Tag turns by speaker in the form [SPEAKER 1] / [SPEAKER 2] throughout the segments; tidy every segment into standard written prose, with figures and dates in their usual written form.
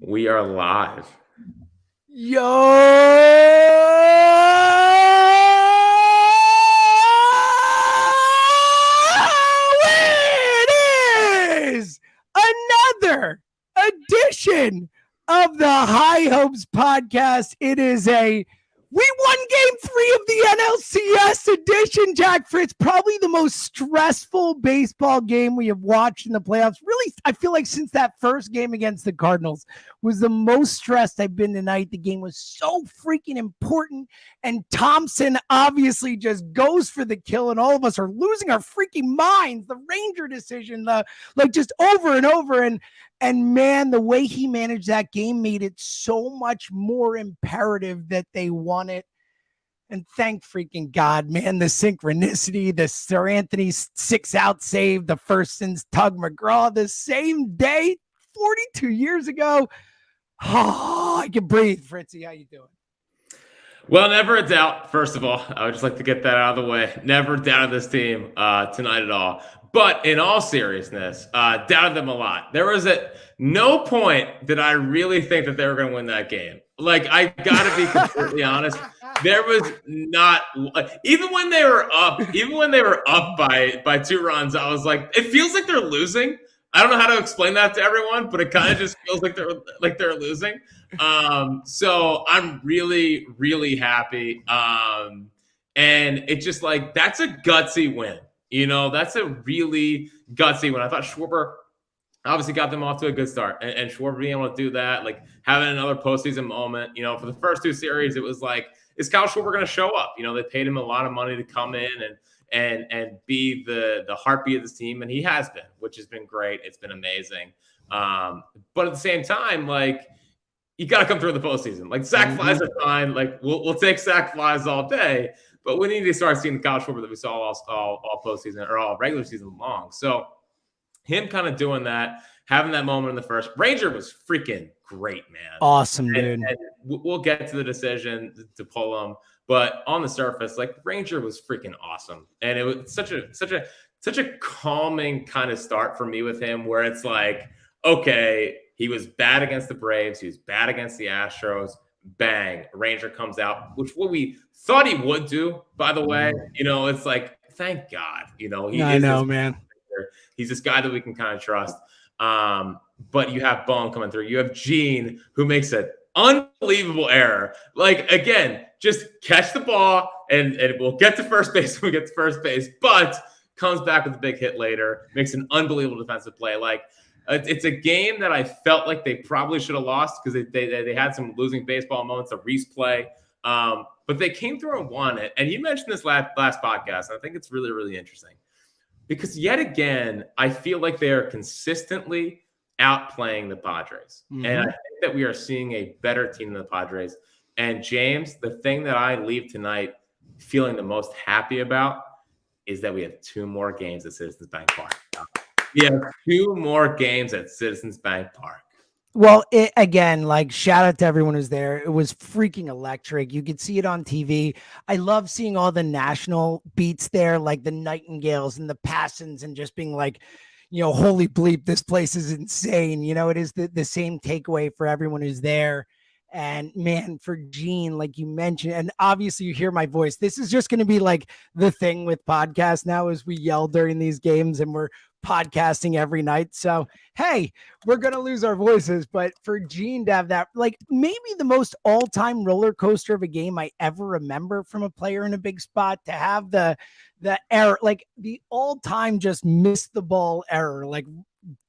[SPEAKER 1] We are live.
[SPEAKER 2] Yo, it is another edition of the High Hopes podcast. It is we won game 3 of the NLCS edition, Jack Fritz. Probably the most stressful baseball game we have watched in the playoffs. Really, I feel like since that first game against the Cardinals was the most stressed I've been tonight. The game was so freaking important, and Thompson obviously just goes for the kill, and all of us are losing our freaking minds. The Ranger decision, just over and over, and man, the way he managed that game made it so much more imperative that they won it. And thank freaking God, man, the synchronicity, the Sir Anthony 6-out save, the first since Tug McGraw, the same day, 42 years ago. Oh, I can breathe. Fritzy, how you doing?
[SPEAKER 1] Well, never a doubt. First of all, I would just like to get that out of the way. Never doubted this team tonight at all. But in all seriousness, doubted them a lot. There was at no point did I really think that they were going to win that game. Like, I got to be completely honest. There was not, even when they were up by 2 runs, I was like, it feels like they're losing. I don't know how to explain that to everyone, but it kind of just feels like they're losing. So I'm really, really happy. And it's just like, that's a gutsy win. You know, that's a really gutsy win. I thought Schwarber obviously got them off to a good start, and Schwarber being able to do that, like having another postseason moment. You know, for the first 2 series, it was like, is Kyle Schwarber going to show up? You know, they paid him a lot of money to come in and be the heartbeat of this team, and he has been, which has been great. It's been amazing. But at the same time, like, you got to come through the postseason. Like, sack flies are fine. Like, we'll take sack flies all day, but we need to start seeing the Kyle Schwarber that we saw all postseason or all regular season long. So him kind of doing that, having that moment in the first. Ranger was freaking great, man.
[SPEAKER 2] Awesome, dude.
[SPEAKER 1] And we'll get to the decision to pull him, but on the surface, like, Ranger was freaking awesome, and it was such a calming kind of start for me with him, where it's like, okay, he was bad against the Braves, he was bad against the Astros. Bang, Ranger comes out, which what we thought he would do, by the way. You know, it's like, thank God, you know,
[SPEAKER 2] man.
[SPEAKER 1] He's this guy that we can kind of trust. But you have Bone coming through. You have Gene, who makes an unbelievable error. Like, again, just catch the ball and we'll get to first base when we get to first base, but comes back with a big hit later, makes an unbelievable defensive play. Like, it's a game that I felt like they probably should have lost because they had some losing baseball moments, a Reese play. But they came through and won it. And you mentioned this last podcast, and I think it's really, really interesting. Because yet again, I feel like they are consistently outplaying the Padres. Mm-hmm. And I think that we are seeing a better team than the Padres. And James, the thing that I leave tonight feeling the most happy about is that we have 2 more games at Citizens Bank Park. We have 2 more games at Citizens Bank Park.
[SPEAKER 2] Well, again, like, shout out to everyone who's there. It was freaking electric. You could see it on TV. I love seeing all the national beats there, like the Nightingales and the Passons, and just being like, you know, holy bleep, this place is insane. You know, it is the same takeaway for everyone who's there. And man, for Gene, like you mentioned, and obviously you hear my voice, this is just going to be like the thing with podcasts now, is we yell during these games and we're podcasting every night. So, hey, we're going to lose our voices, but for Gene to have that, like, maybe the most all-time roller coaster of a game I ever remember from a player in a big spot, to have the error, like the all-time just miss the ball error. Like,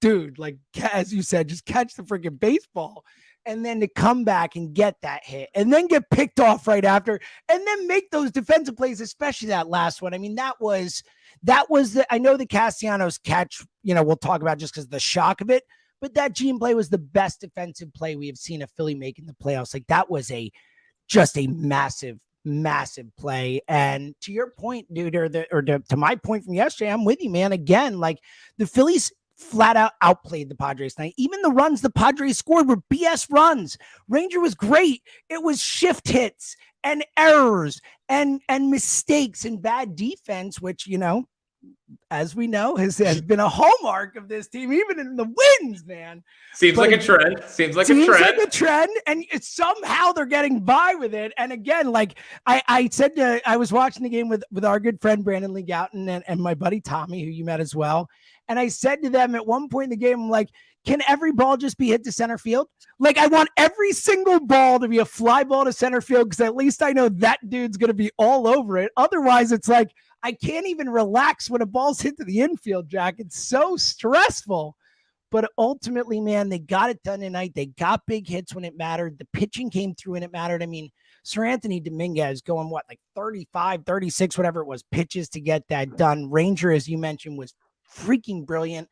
[SPEAKER 2] dude, like, as you said, just catch the freaking baseball. And then to come back and get that hit and then get picked off right after and then make those defensive plays, especially that last one. I mean, that was I know the Castellanos catch, you know, we'll talk about just because of the shock of it, but that Gene play was the best defensive play we have seen a Philly make in the playoffs. Like, that was just a massive play. And to your point, dude, to my point from yesterday, I'm with you, man. Again, like, the Phillies flat out outplayed the Padres tonight. Even the runs the Padres scored were BS runs. Ranger was great. It was shift hits and errors and mistakes and bad defense, which, you know, as we know, has been a hallmark of this team, even in the wins, man.
[SPEAKER 1] Seems like a trend. Seems like a trend.
[SPEAKER 2] And somehow they're getting by with it. And again, like I said, I was watching the game with our good friend Brandon Lee Gouton and my buddy Tommy, who you met as well. And I said to them at one point in the game, I'm like, can every ball just be hit to center field? Like, I want every single ball to be a fly ball to center field, because at least I know that dude's going to be all over it. Otherwise, it's like, I can't even relax when a ball's hit to the infield, Jack. It's so stressful. But ultimately, man, they got it done tonight. They got big hits when it mattered. The pitching came through and it mattered. I mean, Seranthony Dominguez going, like 35, 36, whatever it was, pitches to get that done. Ranger, as you mentioned, was freaking brilliant.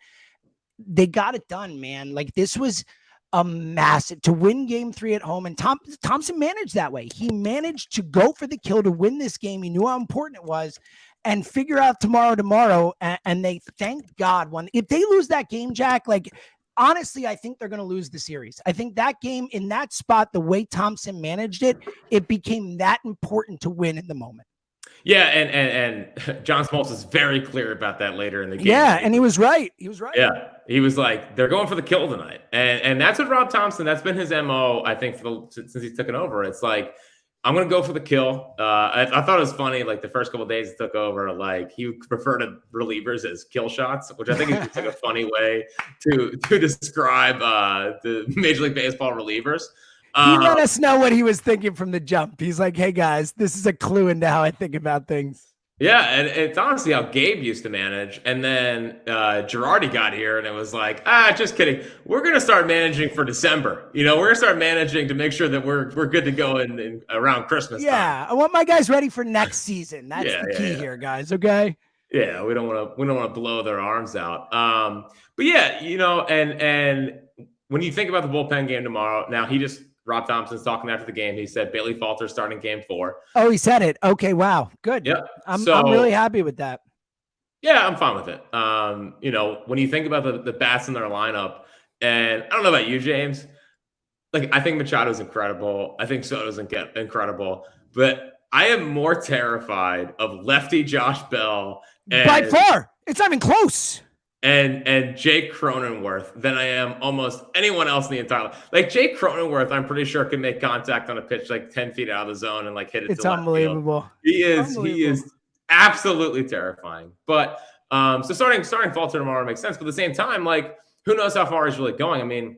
[SPEAKER 2] They got it done, man. Like, this was a massive to win game 3 at home. And Thompson managed that way. He managed to go for the kill to win this game. He knew how important it was and figure out tomorrow. And they, thank God, won. If they lose that game, Jack, like, honestly, I think they're going to lose the series. I think that game in that spot, the way Thompson managed it, it became that important to win in the moment.
[SPEAKER 1] Yeah, and John Smoltz is very clear about that later in the game.
[SPEAKER 2] Yeah, and he was right. He was right.
[SPEAKER 1] Yeah, he was like, they're going for the kill tonight, and that's what Rob Thompson. That's been his MO, I think, since he's taken over. It's like, I'm going to go for the kill. I thought it was funny, like the first couple of days he took over, like he referred to relievers as kill shots, which I think is just like a funny way to describe the Major League Baseball relievers.
[SPEAKER 2] He let us know what he was thinking from the jump. He's like, hey, guys, this is a clue into how I think about things.
[SPEAKER 1] Yeah, and it's honestly how Gabe used to manage. And then Girardi got here, and it was like, just kidding. We're going to start managing for December. We're going to start managing to make sure that we're good to go in around Christmas time.
[SPEAKER 2] Yeah, I want my guys ready for next season. That's the key here, guys, okay?
[SPEAKER 1] Yeah, we don't want to blow their arms out. But yeah, and when you think about the bullpen game tomorrow, now Rob Thompson's talking after the game. He said Bailey Falter starting game 4.
[SPEAKER 2] Oh, he said it. Okay, wow, good.
[SPEAKER 1] Yeah,
[SPEAKER 2] I'm really happy with that.
[SPEAKER 1] Yeah, I'm fine with it. When you think about the bats in their lineup, and I don't know about you, James, like I think Machado's incredible. I think Soto's incredible, but I am more terrified of lefty Josh Bell
[SPEAKER 2] by far. It's not even close.
[SPEAKER 1] And Jake Cronenworth than I am almost anyone else in the entire league. Like Jake Cronenworth, I'm pretty sure can make contact on a pitch like 10 feet out of the zone and like hit it.
[SPEAKER 2] It's unbelievable.
[SPEAKER 1] He is absolutely terrifying. But so starting Falter tomorrow makes sense. But at the same time, like who knows how far he's really going? I mean,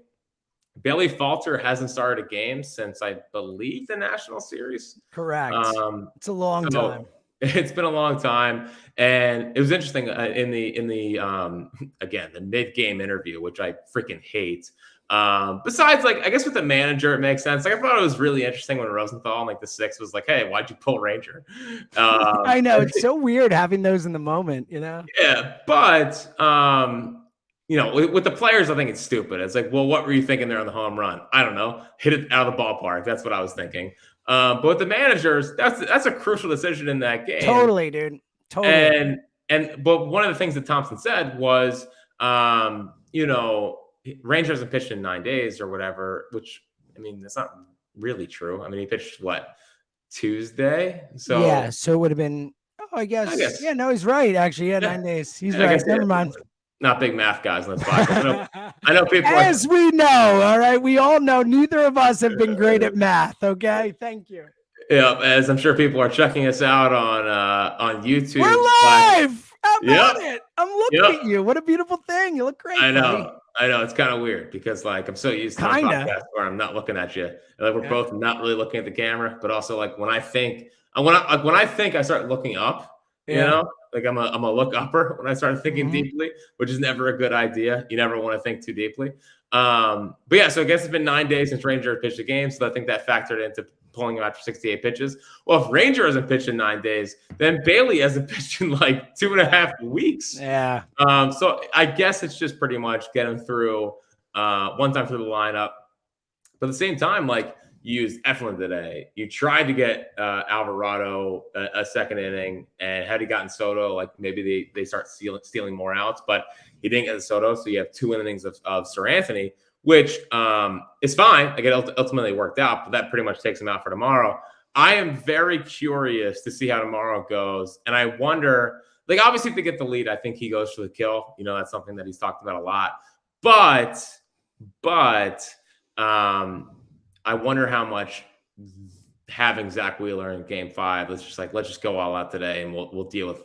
[SPEAKER 1] Bailey Falter hasn't started a game since I believe the National Series.
[SPEAKER 2] Correct. It's a long time.
[SPEAKER 1] It's been a long time, and it was interesting in the again the mid-game interview, which I freaking hate. Besides, like I guess with the manager, it makes sense. Like I thought it was really interesting when Rosenthal in like the 6th was like, "Hey, why'd you pull Ranger?"
[SPEAKER 2] I know it's so weird having those in the moment,
[SPEAKER 1] Yeah, but with the players, I think it's stupid. It's like, well, what were you thinking there on the home run? I don't know, hit it out of the ballpark. That's what I was thinking. But with the managers, that's a crucial decision in that game.
[SPEAKER 2] Totally, dude. Totally.
[SPEAKER 1] But one of the things that Thompson said was, Ranger hasn't pitched in 9 days or whatever, which I mean, that's not really true. I mean, he pitched Tuesday? So
[SPEAKER 2] yeah, so it would have been. Oh, I guess. Yeah, no, he's right. Actually, 9 days. He's right. Never mind.
[SPEAKER 1] Not big math guys on this podcast. I know people.
[SPEAKER 2] As we know, all right. We all know neither of us have been great at math. Okay, thank you.
[SPEAKER 1] Yeah, as I'm sure people are checking us out on YouTube.
[SPEAKER 2] We're live. How about it? I'm looking at you. What a beautiful thing. You look great.
[SPEAKER 1] I know. It's kind of weird because like I'm so used to the podcast where I'm not looking at you. Like we're both not really looking at the camera, but also like when I think I start looking up. Like I'm a look upper when I start thinking deeply, which is never a good idea. You never want to think too deeply. But yeah, so I guess it's been 9 days since Ranger pitched a game, so I think that factored into pulling him after 68 pitches. Well, if Ranger hasn't pitched in 9 days, then Bailey hasn't pitched in like 2.5 weeks.
[SPEAKER 2] Yeah.
[SPEAKER 1] So I guess it's just pretty much get him through one time through the lineup. But at the same time, like you used Eflin today. You tried to get Alvarado a second inning, and had he gotten Soto, like maybe they start stealing more outs, but he didn't get the Soto, so you have 2 innings of Seranthony, which is fine. Like it ultimately worked out, but that pretty much takes him out for tomorrow. I am very curious to see how tomorrow goes, and I wonder Like, obviously, if they get the lead, I think he goes for the kill. That's something that he's talked about a lot. But I wonder how much having Zach Wheeler in Game 5. Let's just go all out today, and we'll deal with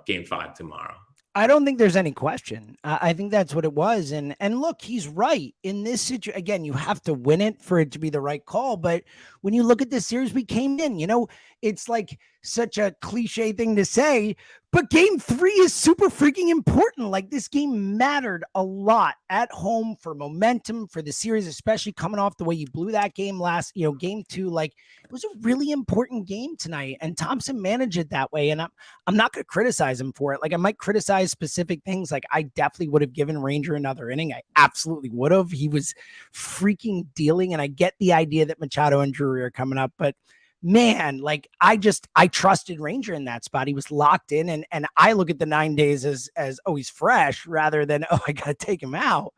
[SPEAKER 1] Game 5 tomorrow.
[SPEAKER 2] I don't think there's any question. I think that's what it was. And look, he's right in this situation. Again, you have to win it for it to be the right call. But when you look at this series, we came in, it's like such a cliche thing to say, but Game 3 is super freaking important. Like, this game mattered a lot at home for momentum for the series, especially coming off the way you blew that game last, Game 2. Like, it was a really important game tonight, and Thompson managed it that way. And I'm not going to criticize him for it. Like, I might criticize specific things. Like, I definitely would have given Ranger another inning. I absolutely would have. He was freaking dealing, and I get the idea that Machado and Drury are coming up, but man, like, I trusted Ranger in that spot. He was locked in, and I look at the 9 days as oh, he's fresh, rather than, oh, I gotta take him out.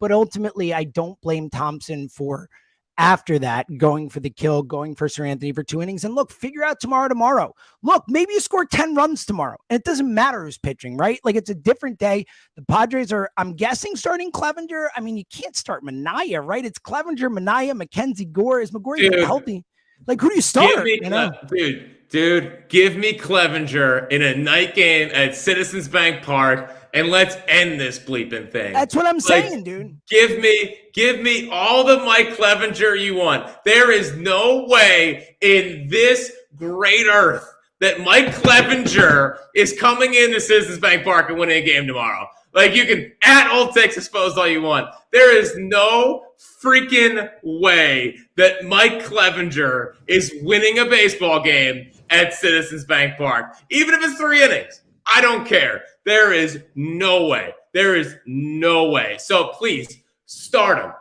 [SPEAKER 2] But ultimately, I don't blame Thompson for, after that, going for the kill, going for Sir Anthony for 2 innings. And look, figure out tomorrow. Look, maybe you score 10 runs tomorrow, and it doesn't matter who's pitching, right? Like, it's a different day. The Padres are, I'm guessing, starting Clevenger. I mean, you can't start Minaya, right? It's Clevenger, Minaya, Mackenzie Gore. Is McGore even healthy? Like, who do you start?
[SPEAKER 1] Dude, give me Clevenger in a night game at Citizens Bank Park, and let's end this bleeping thing.
[SPEAKER 2] That's what I'm saying, dude.
[SPEAKER 1] Give me all the Mike Clevenger you want. There is no way in this great earth that Mike Clevenger is coming into Citizens Bank Park and winning a game tomorrow. Like, you can at Old Takes Exposed all you want. There is no freaking way that Mike Clevenger is winning a baseball game at Citizens Bank Park. Even if it's 3 innings, I don't care. There is no way. There is no way. So please, start him,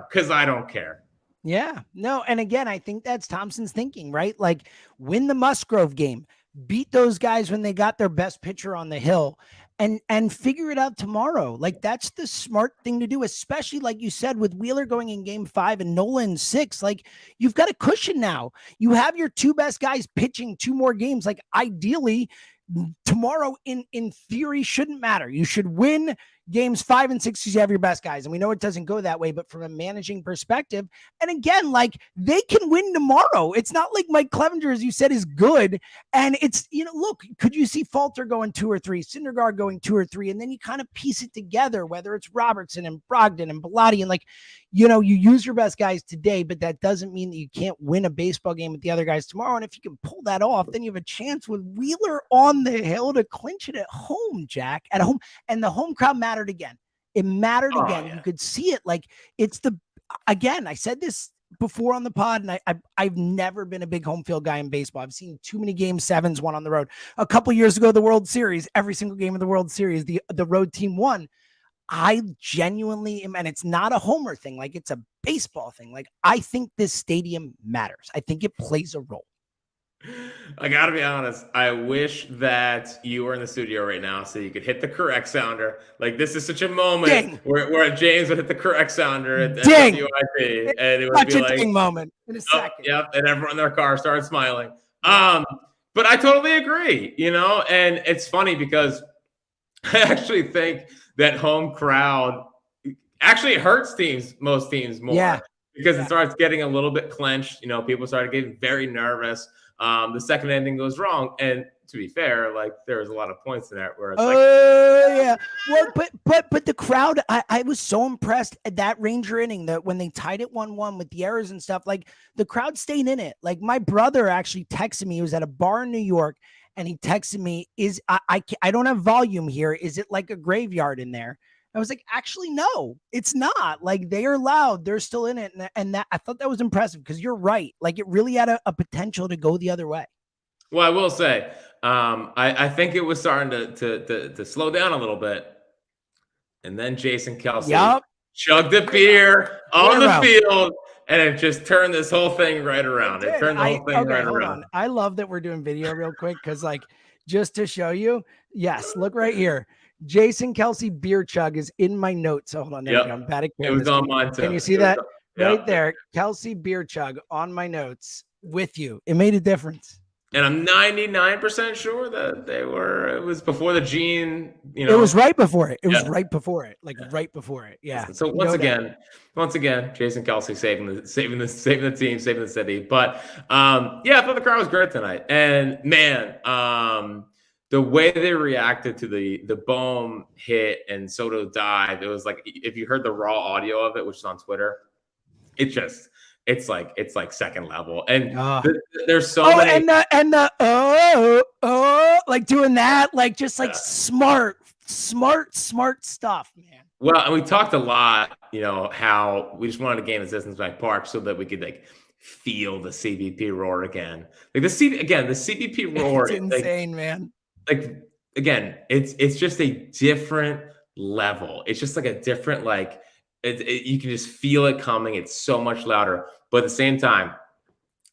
[SPEAKER 1] because I don't care.
[SPEAKER 2] Yeah, no. And again, I think that's Thompson's thinking, right? Like, win the Musgrove game, beat those guys when they got their best pitcher on the hill, and figure it out tomorrow. Like, that's the smart thing to do, especially like you said, with Wheeler going in Game 5 and Nolan 6. Like, you've got a cushion now. You have your 2 best guys pitching 2 more games. Like, ideally, tomorrow in theory shouldn't matter. You should win Games 5 and 6 because you have your best guys. And we know it doesn't go that way, but from a managing perspective, and again, like, they can win tomorrow. It's not like Mike Clevenger, as you said, is good. And it's, look, could you see Falter going 2 or 3, Syndergaard going 2 or 3, and then you kind of piece it together, whether it's Robertson and Brogdon and Bilotti, and like, you use your best guys today, but that doesn't mean that you can't win a baseball game with the other guys tomorrow. And if you can pull that off, then you have a chance with Wheeler on the hill to clinch it at home, Jack, at home. And the home crowd mattered again. It mattered again. Yeah. You could see it. Like, again, I said this before on the pod, and I've never been a big home field guy in baseball. I've seen too many Game 7s won on the road. A couple years ago, the World Series, every single game of the World Series, the road team won. I genuinely am, and it's not a homer thing. Like, it's a baseball thing. Like, I think this stadium matters. I think it plays a role.
[SPEAKER 1] I gotta be honest. I wish that you were in the studio right now so you could hit the correct sounder. Like, this is such a moment where James would hit the correct sounder at WIP, and it would be like,
[SPEAKER 2] ding moment in a second.
[SPEAKER 1] Yep, and everyone in their car started smiling. But I totally agree. And it's funny because I actually think that home crowd actually hurts most teams more, because it starts getting a little bit clenched. People started getting very nervous. The second ending goes wrong, and to be fair, like, there's a lot of points in that where it's
[SPEAKER 2] yeah. Well, but the crowd, I was so impressed at that Ranger inning that when they tied it 1-1 with the errors and stuff, like, the crowd stayed in it. Like, my brother actually texted me. He was at a bar in New York, and he texted me, I don't have volume here. Is it like a graveyard in there? I was like, actually, no, it's not. Like, they are loud. They're still in it. And that, I thought that was impressive, because you're right. Like, it really had a potential to go the other way.
[SPEAKER 1] Well, I will say, I think it was starting to slow down a little bit. And then Jason Kelce chugged a beer on the field, and it just turned this whole thing right around. It turned the whole thing right around.
[SPEAKER 2] I love that we're doing video real quick, because, like, just to show you, yes, look right here. Jason Kelce beer chug is in my notes. Hold on, there we go. I'm bad at cameras.
[SPEAKER 1] It was on mine too.
[SPEAKER 2] Can you see that right there? Kelce beer chug on my notes with you. It made a difference.
[SPEAKER 1] And I'm 99% sure that it was before the Gene,
[SPEAKER 2] It was right before it. It was
[SPEAKER 1] Yeah.
[SPEAKER 2] right before it. Like right before it. Yeah.
[SPEAKER 1] So once again, Jason Kelsey saving the team, saving the city. But yeah, I thought the crowd was great tonight. And man, the way they reacted to the Bohm hit and Soto dive, it was like if you heard the raw audio of it, which is on Twitter, it's like second level. And there's so many
[SPEAKER 2] and the like doing that, like just like smart stuff, man.
[SPEAKER 1] Well, and we talked a lot, how we just wanted to gain existence back Park so that we could like feel the CBP roar again. Like the CBP roar,
[SPEAKER 2] it's insane, man.
[SPEAKER 1] Like again, it's just a different level. It's just like a different you can just feel it coming. It's so much louder, but at the same time,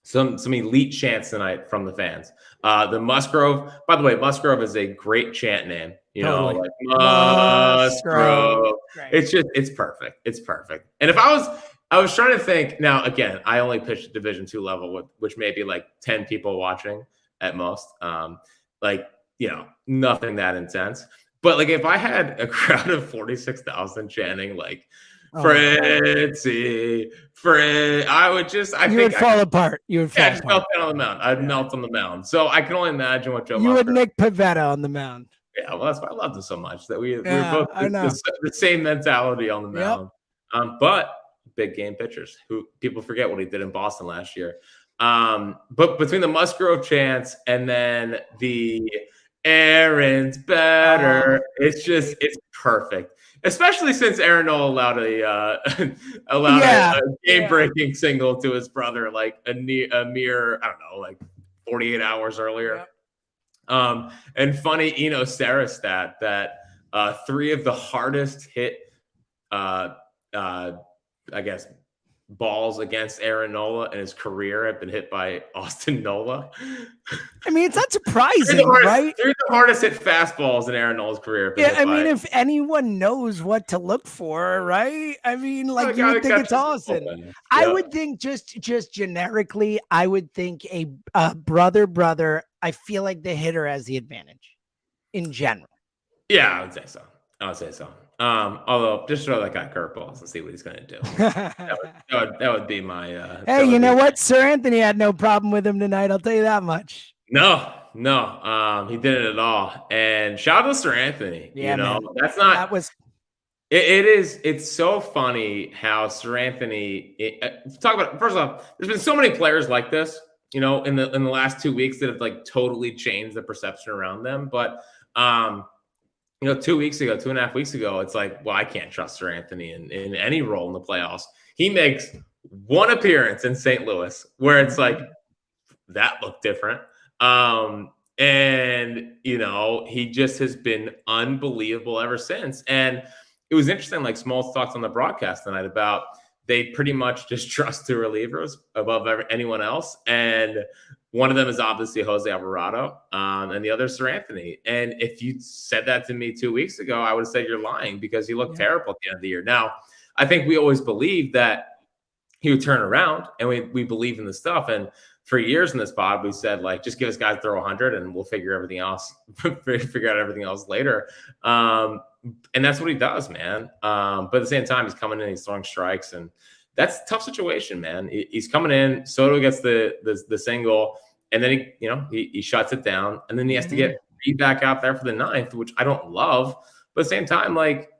[SPEAKER 1] some elite chants tonight from the fans. The Musgrove, by the way, Musgrove is a great chant name. Like Musgrove. It's perfect. It's perfect. And if I was trying to think now, again, I only pitched Division II level, which may be like 10 people watching at most. Nothing that intense. But like if I had a crowd of 46,000 chanting like Fritzy, I would
[SPEAKER 2] fall apart. You would fall
[SPEAKER 1] apart. Melt down on the mound. I'd melt on the mound. So I can only imagine what Joe.
[SPEAKER 2] You would Nick Pivetta on the mound.
[SPEAKER 1] Yeah, well, that's why I loved him so much that we were both the same mentality on the mound. Yep. But big game pitchers who people forget what he did in Boston last year. But between the Musgrove chants and then the Aaron's better, it's perfect. Especially since Aaron Nola allowed a game-breaking single to his brother, like a mere, I don't know, like 48 hours earlier. Yep. And funny, Sarah stat that 3 of the hardest hit, I guess, balls against Aaron Nola in his career have been hit by Austin Nola.
[SPEAKER 2] I mean, it's not surprising, right?
[SPEAKER 1] They're the hardest hit fastballs in Aaron Nola's career.
[SPEAKER 2] Yeah, I mean, if anyone knows what to look for, right? I mean, like you would think it's Austin. Yep. I would think just generically, I would think a brother. I feel like the hitter has the advantage in general.
[SPEAKER 1] Yeah, I would say so. Although just throw that guy curveballs and see what he's going to do. that would be my.
[SPEAKER 2] Hey, you know what? Sir Anthony had no problem with him tonight. I'll tell you that much.
[SPEAKER 1] No, he didn't at all. And shout out to Sir Anthony.
[SPEAKER 2] Yeah, man.
[SPEAKER 1] It's so funny how Sir Anthony. Talk about first off. There's been so many players like this, in the last 2 weeks that have like totally changed the perception around them, but. 2 weeks ago, 2.5 weeks ago, it's like, well, I can't trust Sir Anthony in any role in the playoffs. He makes one appearance in St. Louis where it's like, that looked different. And, he just has been unbelievable ever since. And it was interesting, like Smalls talked on the broadcast tonight about they pretty much just trust two relievers above anyone else. And one of them is obviously Jose Alvarado, and the other is Sir Anthony. And if you said that to me 2 weeks ago, I would have said you're lying because he looked terrible at the end of the year. Now, I think we always believed that he would turn around, and we believe in the stuff. And for years in this pod, we said, like, just give us guys throw 100 and we'll figure everything else, figure out everything else later. And that's what he does, man. But at the same time, he's coming in, he's throwing strikes, and that's a tough situation, man. He's coming in, Soto gets the single, and then he shuts it down, and then he has to get Reed back out there for the 9th, which I don't love. But at the same time, like,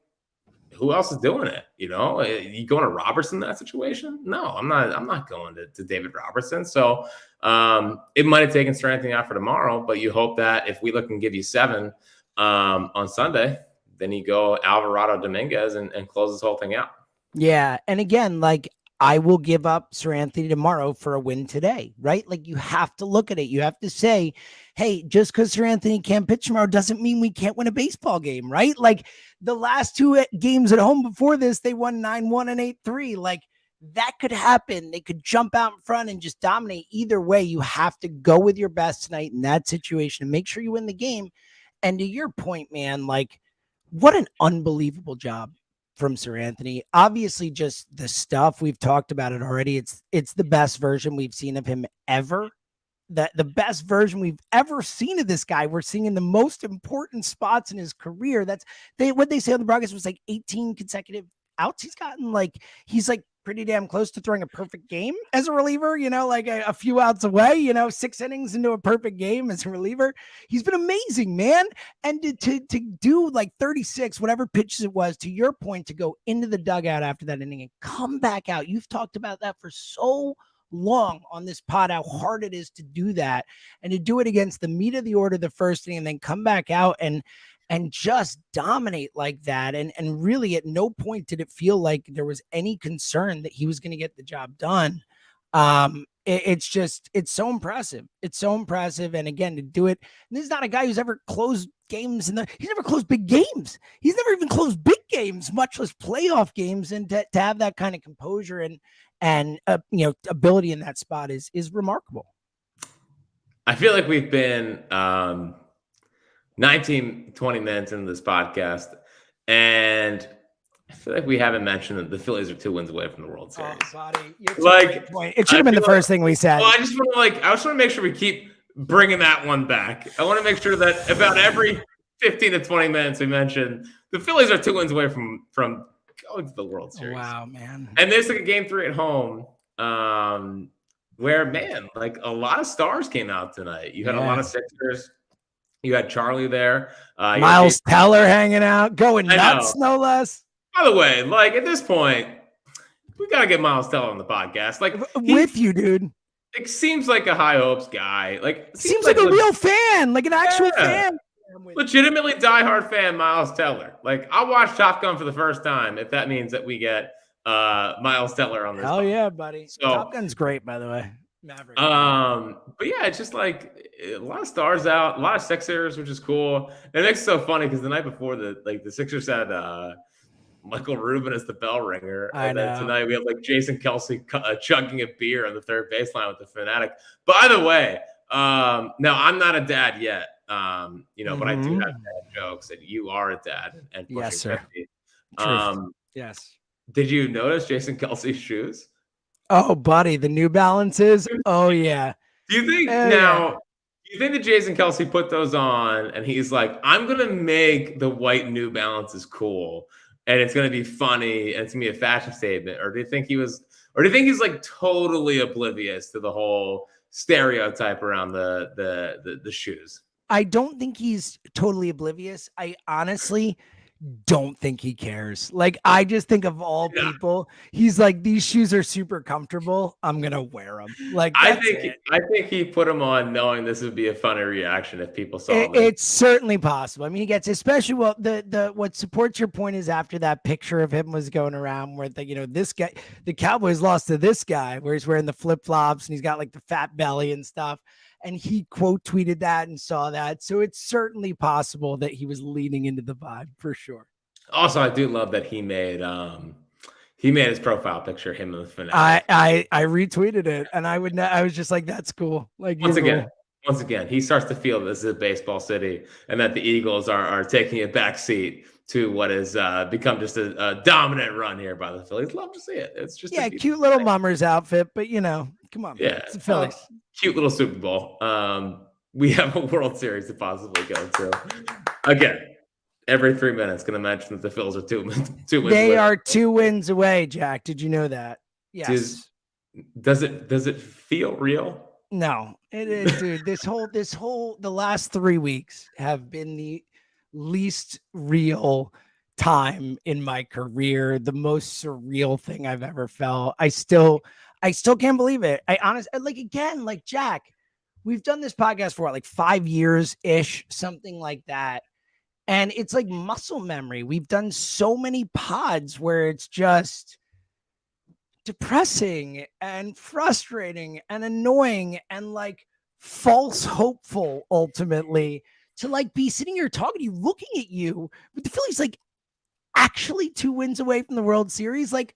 [SPEAKER 1] who else is doing it? You going to Robertson in that situation? No, I'm not going to David Robertson. So it might have taken Sir Anthony out for tomorrow, but you hope that if we look and give you 7 on Sunday, then you go Alvarado Dominguez and close this whole thing out.
[SPEAKER 2] Yeah. And again, like, I will give up Sir Anthony tomorrow for a win today, right? Like, you have to look at it. You have to say, hey, just because Sir Anthony can't pitch tomorrow doesn't mean we can't win a baseball game, right? Like, the last 2 games at home before this, they won 9-1 and 8-3. Like, that could happen. They could jump out in front and just dominate. Either way, you have to go with your best tonight in that situation and make sure you win the game. And to your point, man, like, what an unbelievable job from Sir Anthony. Obviously, just the stuff we've talked about it already. It's the best version we've seen of him ever. the best version we've ever seen of this guy. We're seeing in the most important spots in his career. What they say on the broadcast was like 18 consecutive outs he's gotten. Like he's like pretty damn close to throwing a perfect game as a reliever, like a few outs away, 6 innings into a perfect game as a reliever. He's been amazing, man. And to do like 36, whatever pitches it was, to your point, to go into the dugout after that inning and come back out. You've talked about that for so long on this pod, how hard it is to do that, and to do it against the meat of the order the first inning and then come back out and just dominate like that. And really at no point did it feel like there was any concern that he was going to get the job done. It's so impressive. It's so impressive. And again, to do it, this is not a guy who's ever closed games he's never closed big games. He's never even closed big games, much less playoff games. And to have that kind of composure and ability in that spot is remarkable.
[SPEAKER 1] I feel like we've been 19, 20 minutes into this podcast, and I feel like we haven't mentioned that the Phillies are 2 wins away from the World Series.
[SPEAKER 2] Oh, buddy,
[SPEAKER 1] it
[SPEAKER 2] should have been the first thing we said.
[SPEAKER 1] Well, I just want to make sure we keep bringing that one back. I want to make sure that about every 15 to 20 minutes we mention the Phillies are 2 wins away from going to the World Series.
[SPEAKER 2] Wow, man!
[SPEAKER 1] And there's like a game 3 at home, where man, like a lot of stars came out tonight. You had a lot of Sixers. You had Charlie there.
[SPEAKER 2] Miles Teller hanging out, going nuts, no less.
[SPEAKER 1] By the way, like at this point, we got to get Miles Teller on the podcast. Like
[SPEAKER 2] with you, dude.
[SPEAKER 1] It seems like a high hopes guy. Like
[SPEAKER 2] seems like a real fan, like an actual fan.
[SPEAKER 1] Legitimately diehard fan, Miles Teller. Like I'll watch Top Gun for the first time if that means that we get Miles Teller on this.
[SPEAKER 2] Hell yeah, buddy. So, Top Gun's great, by the way. Maverick.
[SPEAKER 1] But yeah, it's just like a lot of stars out, a lot of Sixers, which is cool. And it makes it so funny because the night before the Sixers had Michael Rubin as the bell ringer, and then tonight we have like Jason Kelsey chugging a beer on the third baseline with the Fanatic. By the way, now I'm not a dad yet, but I do have dad jokes, and you are a dad and pushing
[SPEAKER 2] yes, sir.
[SPEAKER 1] 50.
[SPEAKER 2] Yes.
[SPEAKER 1] Did you notice Jason Kelsey's shoes?
[SPEAKER 2] Oh, buddy, the New Balances. Oh, yeah.
[SPEAKER 1] Do you think do you think that Jason Kelsey put those on and he's like, I'm going to make the white New Balances cool and it's going to be funny and it's going to be a fashion statement? Or do you think he's like totally oblivious to the whole stereotype around the shoes?
[SPEAKER 2] I don't think he's totally oblivious. I honestly don't think he cares. Like, I just think of all people, he's like, these shoes are super comfortable. I'm gonna wear them. Like,
[SPEAKER 1] I think he put them on knowing this would be a funny reaction if people saw them.
[SPEAKER 2] It's certainly possible. I mean, he gets, especially what supports your point is after that picture of him was going around where this guy, the Cowboys lost to this guy where he's wearing the flip flops and he's got like the fat belly and stuff. And he quote tweeted that and saw that. So it's certainly possible that he was leaning into the vibe for sure.
[SPEAKER 1] Also, I do love that he made his profile picture, him and the Fanatic.
[SPEAKER 2] I retweeted it and I was just like, that's cool. Like
[SPEAKER 1] once again, he starts to feel this is a baseball city and that the Eagles are taking a back seat to what has become just a dominant run here by the Phillies. Love to see it. It's just
[SPEAKER 2] a cute little mummers outfit, but come on,
[SPEAKER 1] yeah,
[SPEAKER 2] it's the Phillies.
[SPEAKER 1] Cute little Super Bowl. We have a World Series to possibly go to. Again, every 3 minutes, going to mention that the Phillies are 2 wins.
[SPEAKER 2] They are 2 wins away, Jack. Did you know that? Yes.
[SPEAKER 1] Does it feel real?
[SPEAKER 2] No, it is, dude. The last 3 weeks have been the least real time in my career. The most surreal thing I've ever felt. I still can't believe it. I honestly, like Jack, we've done this podcast for like 5 years ish, something like that. And it's like muscle memory. We've done so many pods where it's just depressing and frustrating and annoying and like false hopeful ultimately to like be sitting here talking to you, looking at you with the Phillies like actually 2 wins away from the World Series. Like,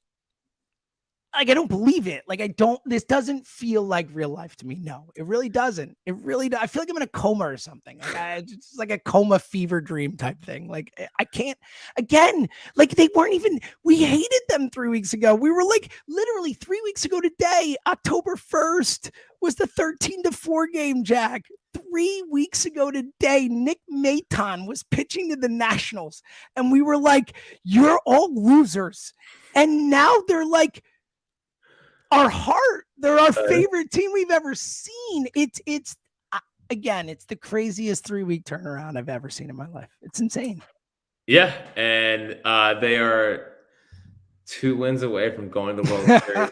[SPEAKER 2] I don't believe it. Like, this doesn't feel like real life to me. No, it really doesn't. It really, I feel like I'm in a coma or something. Like, it's like a coma fever dream type thing. Like, I can't, again, like they weren't even, we hated them 3 weeks ago. We were like, literally 3 weeks ago today, October 1st was the 13-4 game, Jack. 3 weeks ago today, Nick Maton was pitching to the Nationals. And we were like, you're all losers. And now they're like, our heart. They're our favorite team we've ever seen. It's again, it's the craziest 3-week turnaround I've ever seen in my life. It's insane.
[SPEAKER 1] Yeah, and they are 2 wins away from going to the World Series,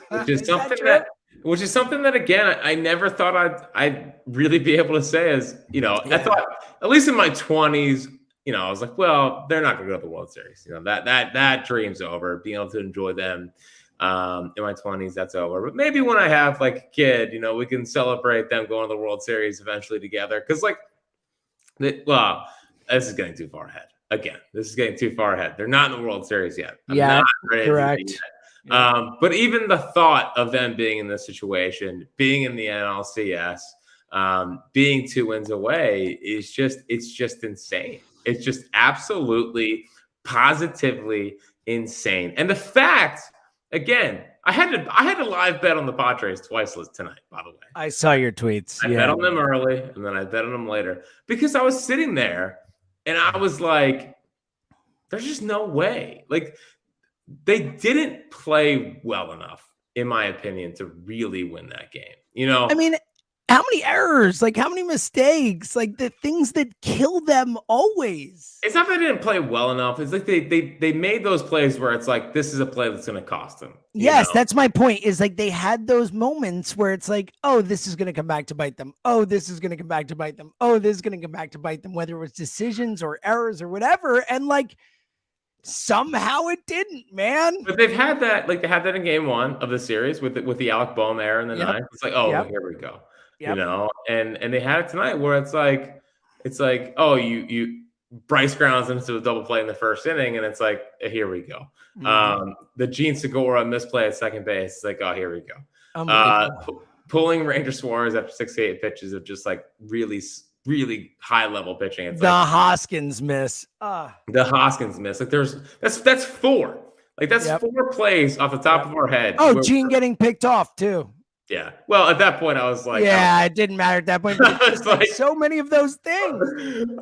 [SPEAKER 1] which is something that again I never thought I'd really be able to say. As you know, I thought at least in my 20s, you know, I was like, well, they're not going to go to the World Series. You know, that dream's over. Being able to enjoy them. In my 20s, that's over. But maybe when I have like a kid, you know, we can celebrate them going to the World Series eventually together. Because this is getting too far ahead. Again, this is getting too far ahead. They're not in the World Series yet. I'm not ready
[SPEAKER 2] correct.
[SPEAKER 1] to do that. But even the thought of them being in this situation, being in the NLCS, being 2 wins away it's just insane. It's just absolutely, positively insane. And the fact. Again, I had to live bet on the Padres twice tonight, by the way.
[SPEAKER 2] I saw your tweets.
[SPEAKER 1] I bet on them early, and then I bet on them later. Because I was sitting there, and I was like, there's just no way. Like, they didn't play well enough, in my opinion, to really win that game. You know?
[SPEAKER 2] I mean, how many errors? Like, how many mistakes? Like, the things that kill them always.
[SPEAKER 1] It's not that they didn't play well enough. It's like they made those plays where it's like, this is a play that's going to cost them.
[SPEAKER 2] Yes, that's my point. Is like they had those moments where it's like, oh, this is going to come back to bite them. Oh, this is going to come back to bite them. Oh, this is going to come back to bite them, whether it was decisions or errors or whatever. And like, somehow it didn't, man.
[SPEAKER 1] But they've had that, like they had that in game 1 of the series with the Alec Boehm error in the ninth. It's like, oh, here we go. You know, and they had it tonight where it's like, oh, you Bryce grounds into a double play in the first inning, and it's like, here we go. The Gene Segura misplay at second base. It's like, oh, here we go. Pulling Ranger Suarez after 68 pitches of just like really, really high level pitching. It's
[SPEAKER 2] the Hoskins miss.
[SPEAKER 1] The Hoskins miss. Like that's 4. Like that's 4 plays off the top of our head.
[SPEAKER 2] Oh, Gene getting picked off too.
[SPEAKER 1] Yeah. Well, at that point, I was like,
[SPEAKER 2] it didn't matter at that point. It's like so many of those things.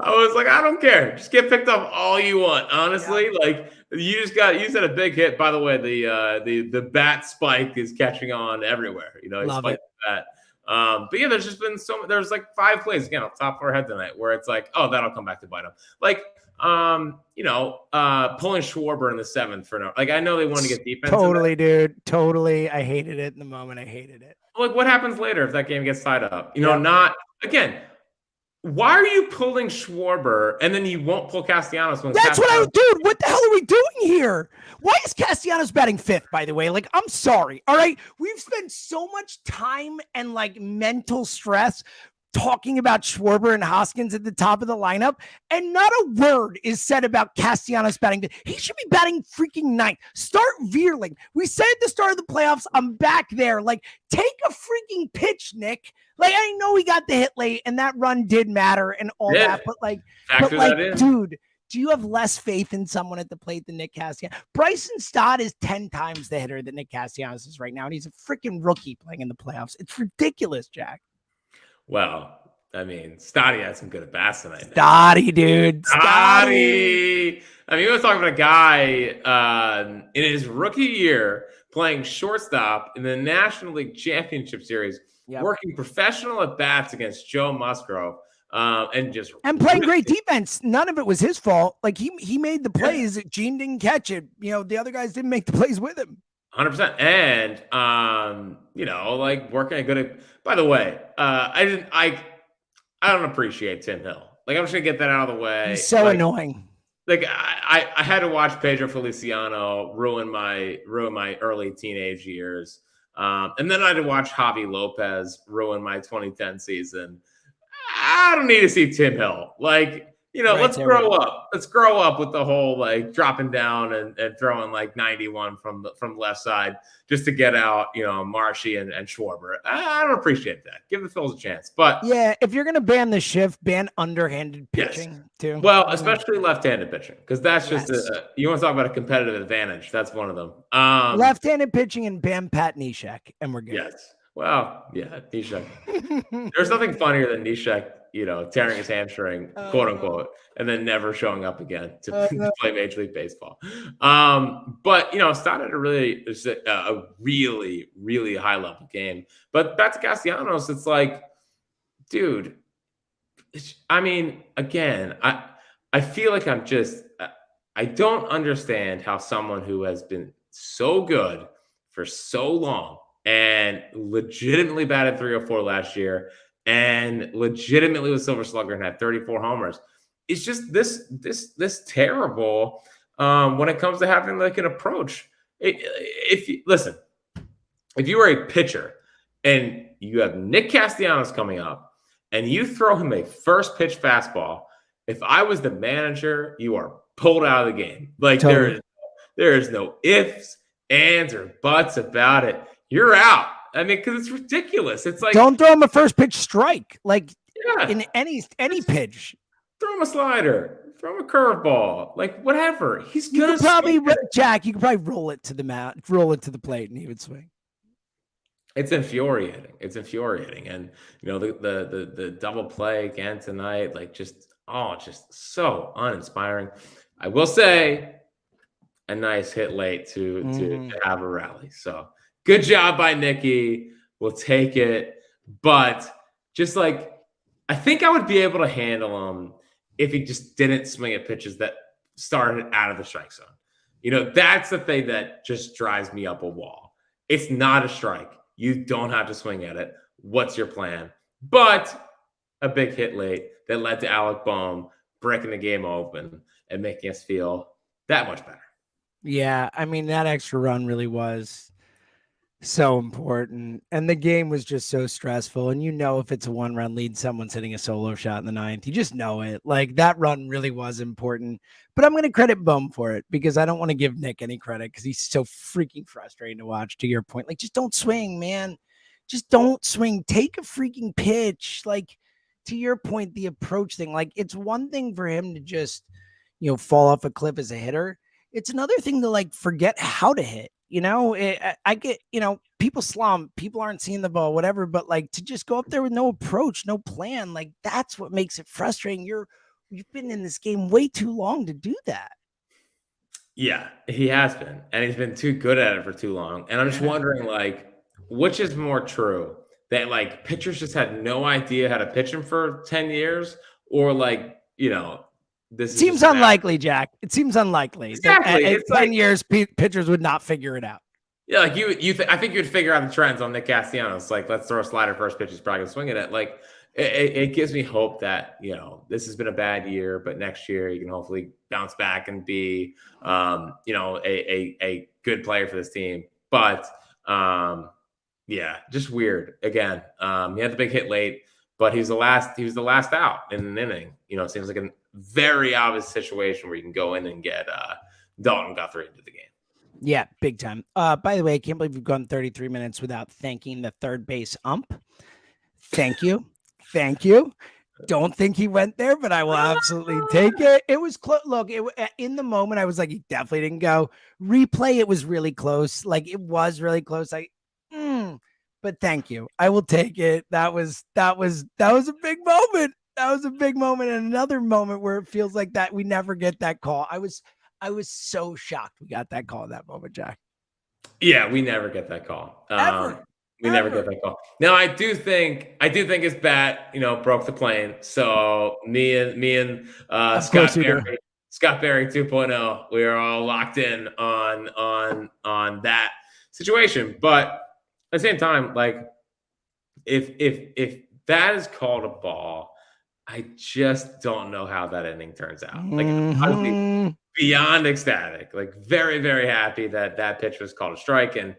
[SPEAKER 1] I was like, I don't care. Just get picked off all you want. Honestly, like you said a big hit. By the way, the bat spike is catching on everywhere. You know,
[SPEAKER 2] love it.
[SPEAKER 1] That. But yeah, there's just been there's like 5 plays again off the top of our head tonight where it's like, oh, that'll come back to bite them. Like, pulling Schwarber in the 7th for like I know they wanted to get defense.
[SPEAKER 2] Totally, dude. Totally. I hated it in the moment. I hated it.
[SPEAKER 1] Like, what happens later if that game gets tied up? You know, not again. Why are you pulling Schwarber and then you won't pull Castellanos?
[SPEAKER 2] Dude, what the hell are we doing here? Why is Castellanos batting 5th, by the way? Like, I'm sorry. All right. We've spent so much time and like mental stress talking about Schwarber and Hoskins at the top of the lineup, and not a word is said about Castellanos batting. He should be batting freaking 9th. Start Veerling. We said at the start of the playoffs, I'm back there. Like, take a freaking pitch, Nick. Like, I know he got the hit late, and that run did matter and all that, but like, dude, do you have less faith in someone at the plate than Nick Castellanos? Bryson Stott is 10 times the hitter that Nick Castellanos is right now, and he's a freaking rookie playing in the playoffs. It's ridiculous, Jack.
[SPEAKER 1] Well, I mean, Stotty had some good at bats tonight.
[SPEAKER 2] Stotty, dude.
[SPEAKER 1] Stotty. I mean, we were talking about a guy in his rookie year playing shortstop in the National League Championship Series, working professional at bats against Joe Musgrove, and
[SPEAKER 2] playing great defense. None of it was his fault. Like he made the plays. Gene didn't catch it. You know, the other guys didn't make the plays with him.
[SPEAKER 1] 100%. And, like working a good, by the way, I don't appreciate Tim Hill. Like, I'm just gonna get that out of the way.
[SPEAKER 2] He's so annoying.
[SPEAKER 1] Like I had to watch Pedro Feliciano ruin my early teenage years. And then I had to watch Javi Lopez ruin my 2010 season. I don't need to see Tim Hill. Like,
[SPEAKER 2] Right
[SPEAKER 1] let's
[SPEAKER 2] there
[SPEAKER 1] grow up. Let's grow up with the whole like dropping down and throwing like 91 from the left side just to get out, Marshy and Schwarber. I don't appreciate that. Give the Phils a chance. But
[SPEAKER 2] yeah, if you're gonna ban the shift, ban underhanded
[SPEAKER 1] yes.
[SPEAKER 2] pitching too.
[SPEAKER 1] Well, especially left-handed pitching, because that's just
[SPEAKER 2] Yes.
[SPEAKER 1] you want to talk about a competitive advantage. That's one of them.
[SPEAKER 2] Left-handed pitching and ban Pat Neshek, and we're good.
[SPEAKER 1] Yes. Well, yeah, Neshek. There's nothing funnier than Neshek, tearing his hamstring, quote unquote, and then never showing up again to play Major League Baseball. But started a really, really high level game. But back to Castellanos, it's like, dude. Again, I feel like I don't understand how someone who has been so good for so long and legitimately batted 304 last year and legitimately was Silver Slugger and had 34 homers. It's just this terrible when it comes to having like an approach. If you are a pitcher and you have Nick Castellanos coming up and you throw him a first pitch fastball, if I was the manager, you are pulled out of the game. Like
[SPEAKER 2] Totally.
[SPEAKER 1] there is no ifs, ands, or buts about it. You're out. Because it's ridiculous. It's like,
[SPEAKER 2] don't throw him a first pitch strike. Like in any pitch.
[SPEAKER 1] Throw him a slider. Throw him a curveball. Like whatever. He's gonna
[SPEAKER 2] Jack. You could probably roll it to the plate, and he would swing.
[SPEAKER 1] It's infuriating. And the double play again tonight, like just so uninspiring. I will say a nice hit late to have a rally. So good job by Nicky. We'll take it. But just like I think I would be able to handle him if he just didn't swing at pitches that started out of the strike zone. That's the thing that just drives me up a wall. It's not a strike. You don't have to swing at it. What's your plan? But a big hit late that led to Alec Bohm breaking the game open and making us feel that much better.
[SPEAKER 2] Yeah, that extra run really was so important. And the game was just so stressful. And if it's a 1-run lead, someone's hitting a solo shot in the 9th. You just know it. Like that run really was important. But I'm going to credit Bohm for it because I don't want to give Nick any credit because he's so freaking frustrating to watch, to your point. Like, just don't swing, man. Just don't swing. Take a freaking pitch. Like, to your point, the approach thing. Like, it's one thing for him to just, fall off a cliff as a hitter. It's another thing to like forget how to hit. I get, people slump, people aren't seeing the ball, whatever, but like to just go up there with no approach, no plan, like that's what makes it frustrating. You've been in this game way too long to do that.
[SPEAKER 1] Yeah, he has been, and he's been too good at it for too long. And I'm just wondering, like, which is more true? That like pitchers just had no idea how to pitch him for 10 years, or like, this
[SPEAKER 2] seems unlikely, Jack. It seems unlikely.
[SPEAKER 1] Exactly.
[SPEAKER 2] That at 10 years, pitchers would not figure it out.
[SPEAKER 1] Yeah, like I think you'd figure out the trends on Nick Castellanos. Like, let's throw a slider first pitch. He's probably gonna swing it. Like, it gives me hope that this has been a bad year, but next year you can hopefully bounce back and be a good player for this team. But yeah, just weird. Again, he had the big hit late, but he was the last out in an inning. It seems like a very obvious situation where you can go in and get Dalton Guthrie into the game.
[SPEAKER 2] Yeah, big time. By the way, I can't believe we've gone 33 minutes without thanking the third base ump. Thank you. Thank you. Don't think he went there, but I will absolutely take it. It was close. Look, in the moment, I was like, he definitely didn't go. Replay, it was really close. Like, it was really close. But thank you. I will take it. That was a big moment. That was a big moment, and another moment where it feels like that we never get that call. I was so shocked we got that call at that moment, Jack.
[SPEAKER 1] Yeah, we never get that call. We never get that call. Now, I do think his bat, broke the plane. So me and Scott Berry 2.0, we are all locked in on that situation. But at the same time, like if that is called a ball, I just don't know how that inning turns out. Like, honestly, beyond ecstatic, like very, very happy that pitch was called a strike, and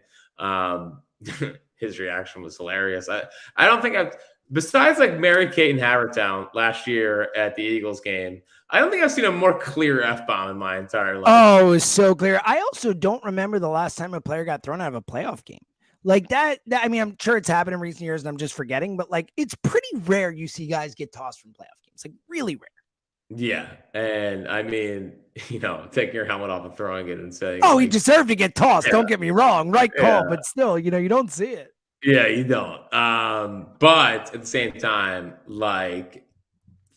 [SPEAKER 1] his reaction was hilarious. I don't think besides like Mary Kate and Havertown last year at the Eagles game, I don't think I've seen a more clear F-bomb in my entire life.
[SPEAKER 2] Oh, it was so clear. I also don't remember the last time a player got thrown out of a playoff game. Like that, I mean, I'm sure it's happened in recent years and I'm just forgetting, but like it's pretty rare you see guys get tossed from playoff games. Like really rare.
[SPEAKER 1] Yeah. And I mean, taking your helmet off and throwing it and saying,
[SPEAKER 2] Oh, he
[SPEAKER 1] like,
[SPEAKER 2] deserved to get tossed.
[SPEAKER 1] yeah,
[SPEAKER 2] Don't get me wrong. Right call,
[SPEAKER 1] yeah,
[SPEAKER 2] but still, you don't see it.
[SPEAKER 1] yeah, you don't. But at the same time, like,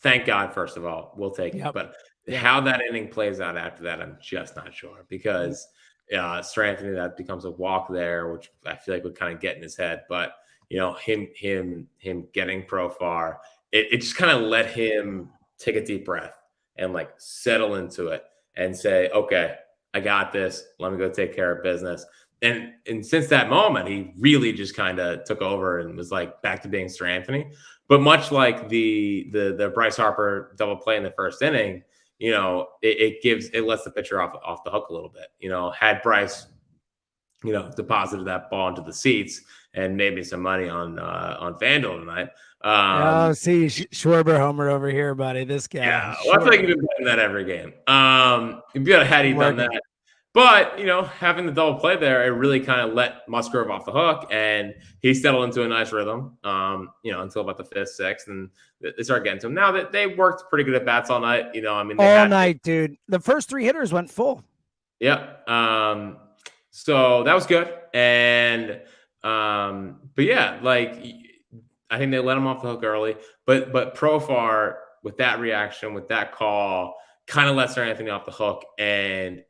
[SPEAKER 1] thank God, first of all, we'll take it. But how that inning plays out after that, I'm just not sure because Sir Anthony, that becomes a walk there, which I feel like would kind of get in his head. But him getting Profar, it just kind of let him take a deep breath and like settle into it and say, okay, I got this. Let me go take care of business. And since that moment, he really just kind of took over and was like back to being Sir Anthony. But much like the Bryce Harper double play in the first inning, it lets the pitcher off the hook a little bit. Had Bryce, deposited that ball into the seats and made me some money on FanDuel tonight.
[SPEAKER 2] See, Schwarber homer over here, buddy. This guy.
[SPEAKER 1] Yeah, well, I feel like you've been betting that every game. Had he done that. But, having the double play there, it really kind of let Musgrove off the hook, and he settled into a nice rhythm, until about the fifth, sixth, and they started getting to him. Now that they worked pretty good at bats all night,
[SPEAKER 2] all night, dude. The first three hitters went full.
[SPEAKER 1] Yep. So that was good. And, but yeah, like, I think they let him off the hook early, but Profar, with that reaction, with that call, kind of let Sir Anthony off the hook, and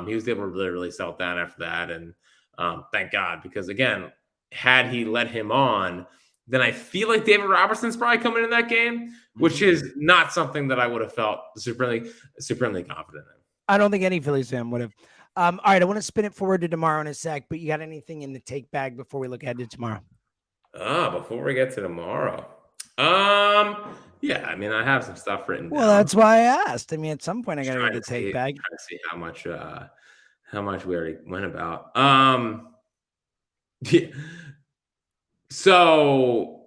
[SPEAKER 1] he was able to really settle down after that. And thank God, because again, had he let him on, then I feel like David Robertson's probably coming in that game, which is not something that I would have felt supremely confident in.
[SPEAKER 2] I don't think any Phillies fan would have. All right, I want to spin it forward to tomorrow in a sec, but you got anything in the take bag before we look ahead to tomorrow?
[SPEAKER 1] Before we get to tomorrow. Yeah, I mean, I have some stuff written down.
[SPEAKER 2] Well, that's why I asked. I mean, at some point I gotta read the take bag.
[SPEAKER 1] Trying to see how much we already went about. Yeah. So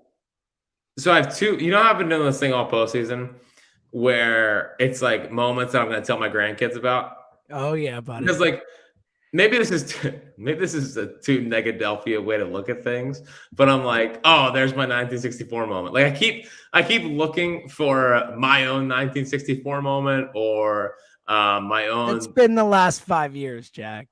[SPEAKER 1] I have two. I've been doing this thing all postseason where it's like moments that I'm going to tell my grandkids about.
[SPEAKER 2] Oh yeah, buddy.
[SPEAKER 1] Because like maybe this is a too Negadelphia way to look at things, but I'm like, oh, there's my 1964 moment. Like I keep looking for my own 1964 moment or my own.
[SPEAKER 2] It's been the last 5 years, Jack.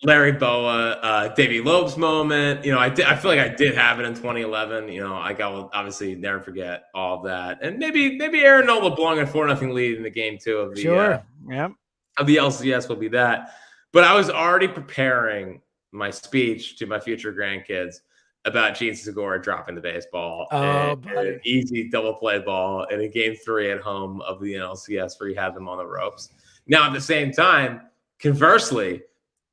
[SPEAKER 1] Larry Boa, Davey Loeb's moment. I feel like I did have it in 2011. I will obviously never forget all of that, and maybe Aaron Nola blowing a 4-0 lead in the game two of the of the LCS will be that. But I was already preparing my speech to my future grandkids about Gene Segura dropping the baseball and an easy double play ball in a game 3 at home of the NLCS where he had them on the ropes. Now, at the same time, conversely,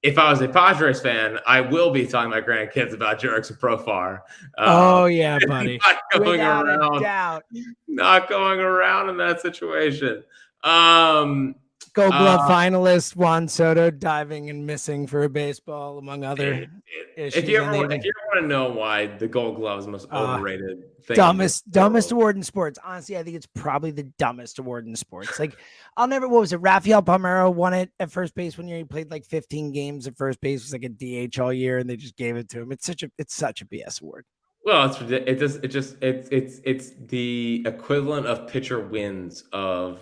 [SPEAKER 1] if I was a Padres fan, I will be telling my grandkids about Jurickson Profar.
[SPEAKER 2] Oh, yeah, buddy.
[SPEAKER 1] Not going around in that situation.
[SPEAKER 2] Gold Glove finalist Juan Soto diving and missing for a baseball, among other issues.
[SPEAKER 1] If you ever want to know why the Gold Glove is the most overrated thing,
[SPEAKER 2] dumbest award in sports. Honestly, I think it's probably the dumbest award in sports. Like, what was it? Rafael Palmeiro won it at first base one year. He played like 15 games at first base. It was like a DH all year, and they just gave it to him. It's such a BS award.
[SPEAKER 1] Well, it's the equivalent of pitcher wins of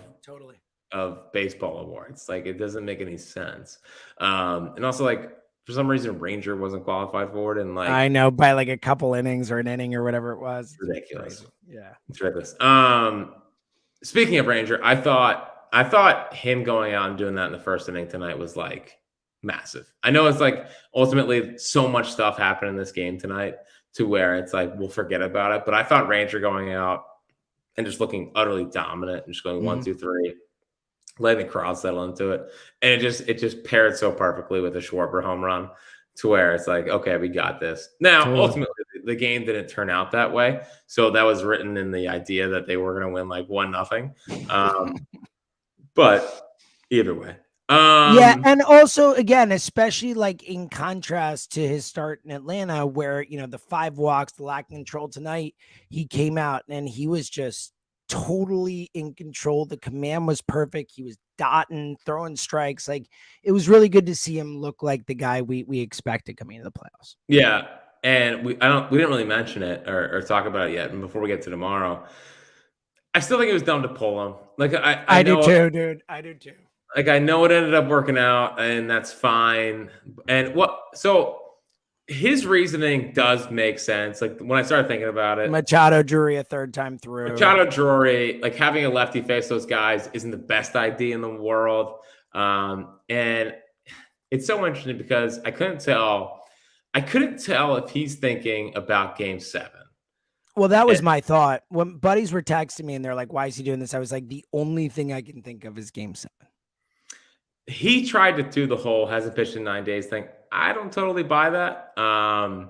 [SPEAKER 1] baseball awards. Like, it doesn't make any sense. And also, like, for some reason Ranger wasn't qualified for it, and like
[SPEAKER 2] I know, by like a couple innings or an inning or whatever it was.
[SPEAKER 1] Ridiculous.
[SPEAKER 2] Yeah,
[SPEAKER 1] it's ridiculous. Speaking of Ranger, I thought him going out and doing that in the first inning tonight was like massive. I know it's like ultimately so much stuff happened in this game tonight to where it's like we'll forget about it, but I thought Ranger going out and just looking utterly dominant and just going 1, 2, 3, letting the crowd settle into it. And it just paired so perfectly with a Schwarber home run to where it's like, okay, we got this. Now, ultimately, the game didn't turn out that way. So that was written in the idea that they were going to win like 1-0. But either way,
[SPEAKER 2] Yeah,
[SPEAKER 1] Um,
[SPEAKER 2] and also again, especially like in contrast to his start in Atlanta, where the 5 walks, the lack of control tonight, he came out and he was just totally in control. The command was perfect. He was dotting, throwing strikes. Like it was really good to see him look like the guy we expected coming into the playoffs.
[SPEAKER 1] yeah, and we didn't really mention it or talk about it yet. And before we get to tomorrow, I still think it was dumb to pull him. Like I
[SPEAKER 2] I do
[SPEAKER 1] know
[SPEAKER 2] too, dude. I do too.
[SPEAKER 1] like I know it ended up working out, and that's fine. And so his reasoning does make sense. Like when I started thinking about it,
[SPEAKER 2] Machado Drury a third time through.
[SPEAKER 1] Machado Drury, like having a lefty face those guys isn't the best idea in the world. And it's so interesting because I couldn't tell. I couldn't tell if he's thinking about Game 7.
[SPEAKER 2] Well, that was
[SPEAKER 1] And
[SPEAKER 2] my thought. When buddies were texting me and they're like, "Why is he doing this?" I was like, "The only thing I can think of is Game 7."
[SPEAKER 1] he tried to do the whole hasn't pitched in 9 days thing. I don't totally buy that. I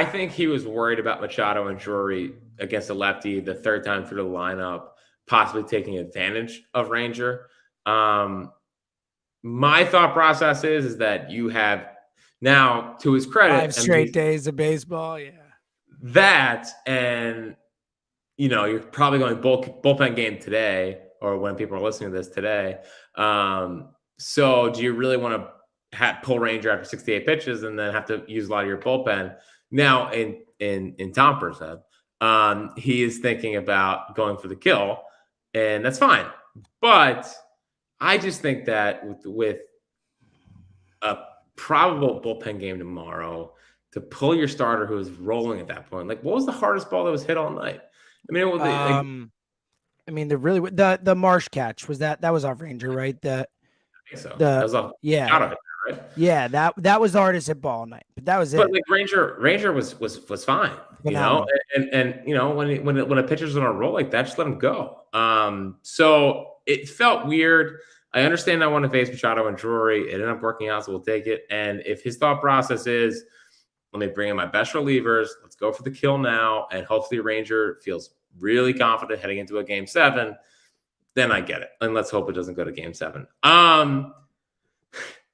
[SPEAKER 1] think he was worried about Machado and Drury against a lefty the third time through the lineup, possibly taking advantage of Ranger. Um, my thought process is that you have now, to his credit,
[SPEAKER 2] 5 straight days of baseball. Yeah.
[SPEAKER 1] that, and you're probably going bullpen game today, or when people are listening to this today. So, do you really want to pull Ranger after 68 pitches and then have to use a lot of your bullpen? Now, in Tomper's head, he is thinking about going for the kill, and that's fine. But I just think that with a probable bullpen game tomorrow, to pull your starter who is rolling at that point, like what was the hardest ball that was hit all night? I mean,
[SPEAKER 2] the Marsh catch that was off Ranger, right?
[SPEAKER 1] I think so.
[SPEAKER 2] The
[SPEAKER 1] That was off
[SPEAKER 2] yeah,
[SPEAKER 1] Machado, right?
[SPEAKER 2] yeah, that was the hardest hit ball all night, but that was
[SPEAKER 1] But
[SPEAKER 2] it.
[SPEAKER 1] like Ranger was fine,
[SPEAKER 2] Phenomenal.
[SPEAKER 1] and when a pitcher's on a roll like that, just let him go. So it felt weird. I understand I want to face Machado and Drury. It ended up working out, so we'll take it. And if his thought process is, let me bring in my best relievers, let's go for the kill now, and hopefully Ranger feels really confident heading into a Game 7, then I get it. And let's hope it doesn't go to Game 7.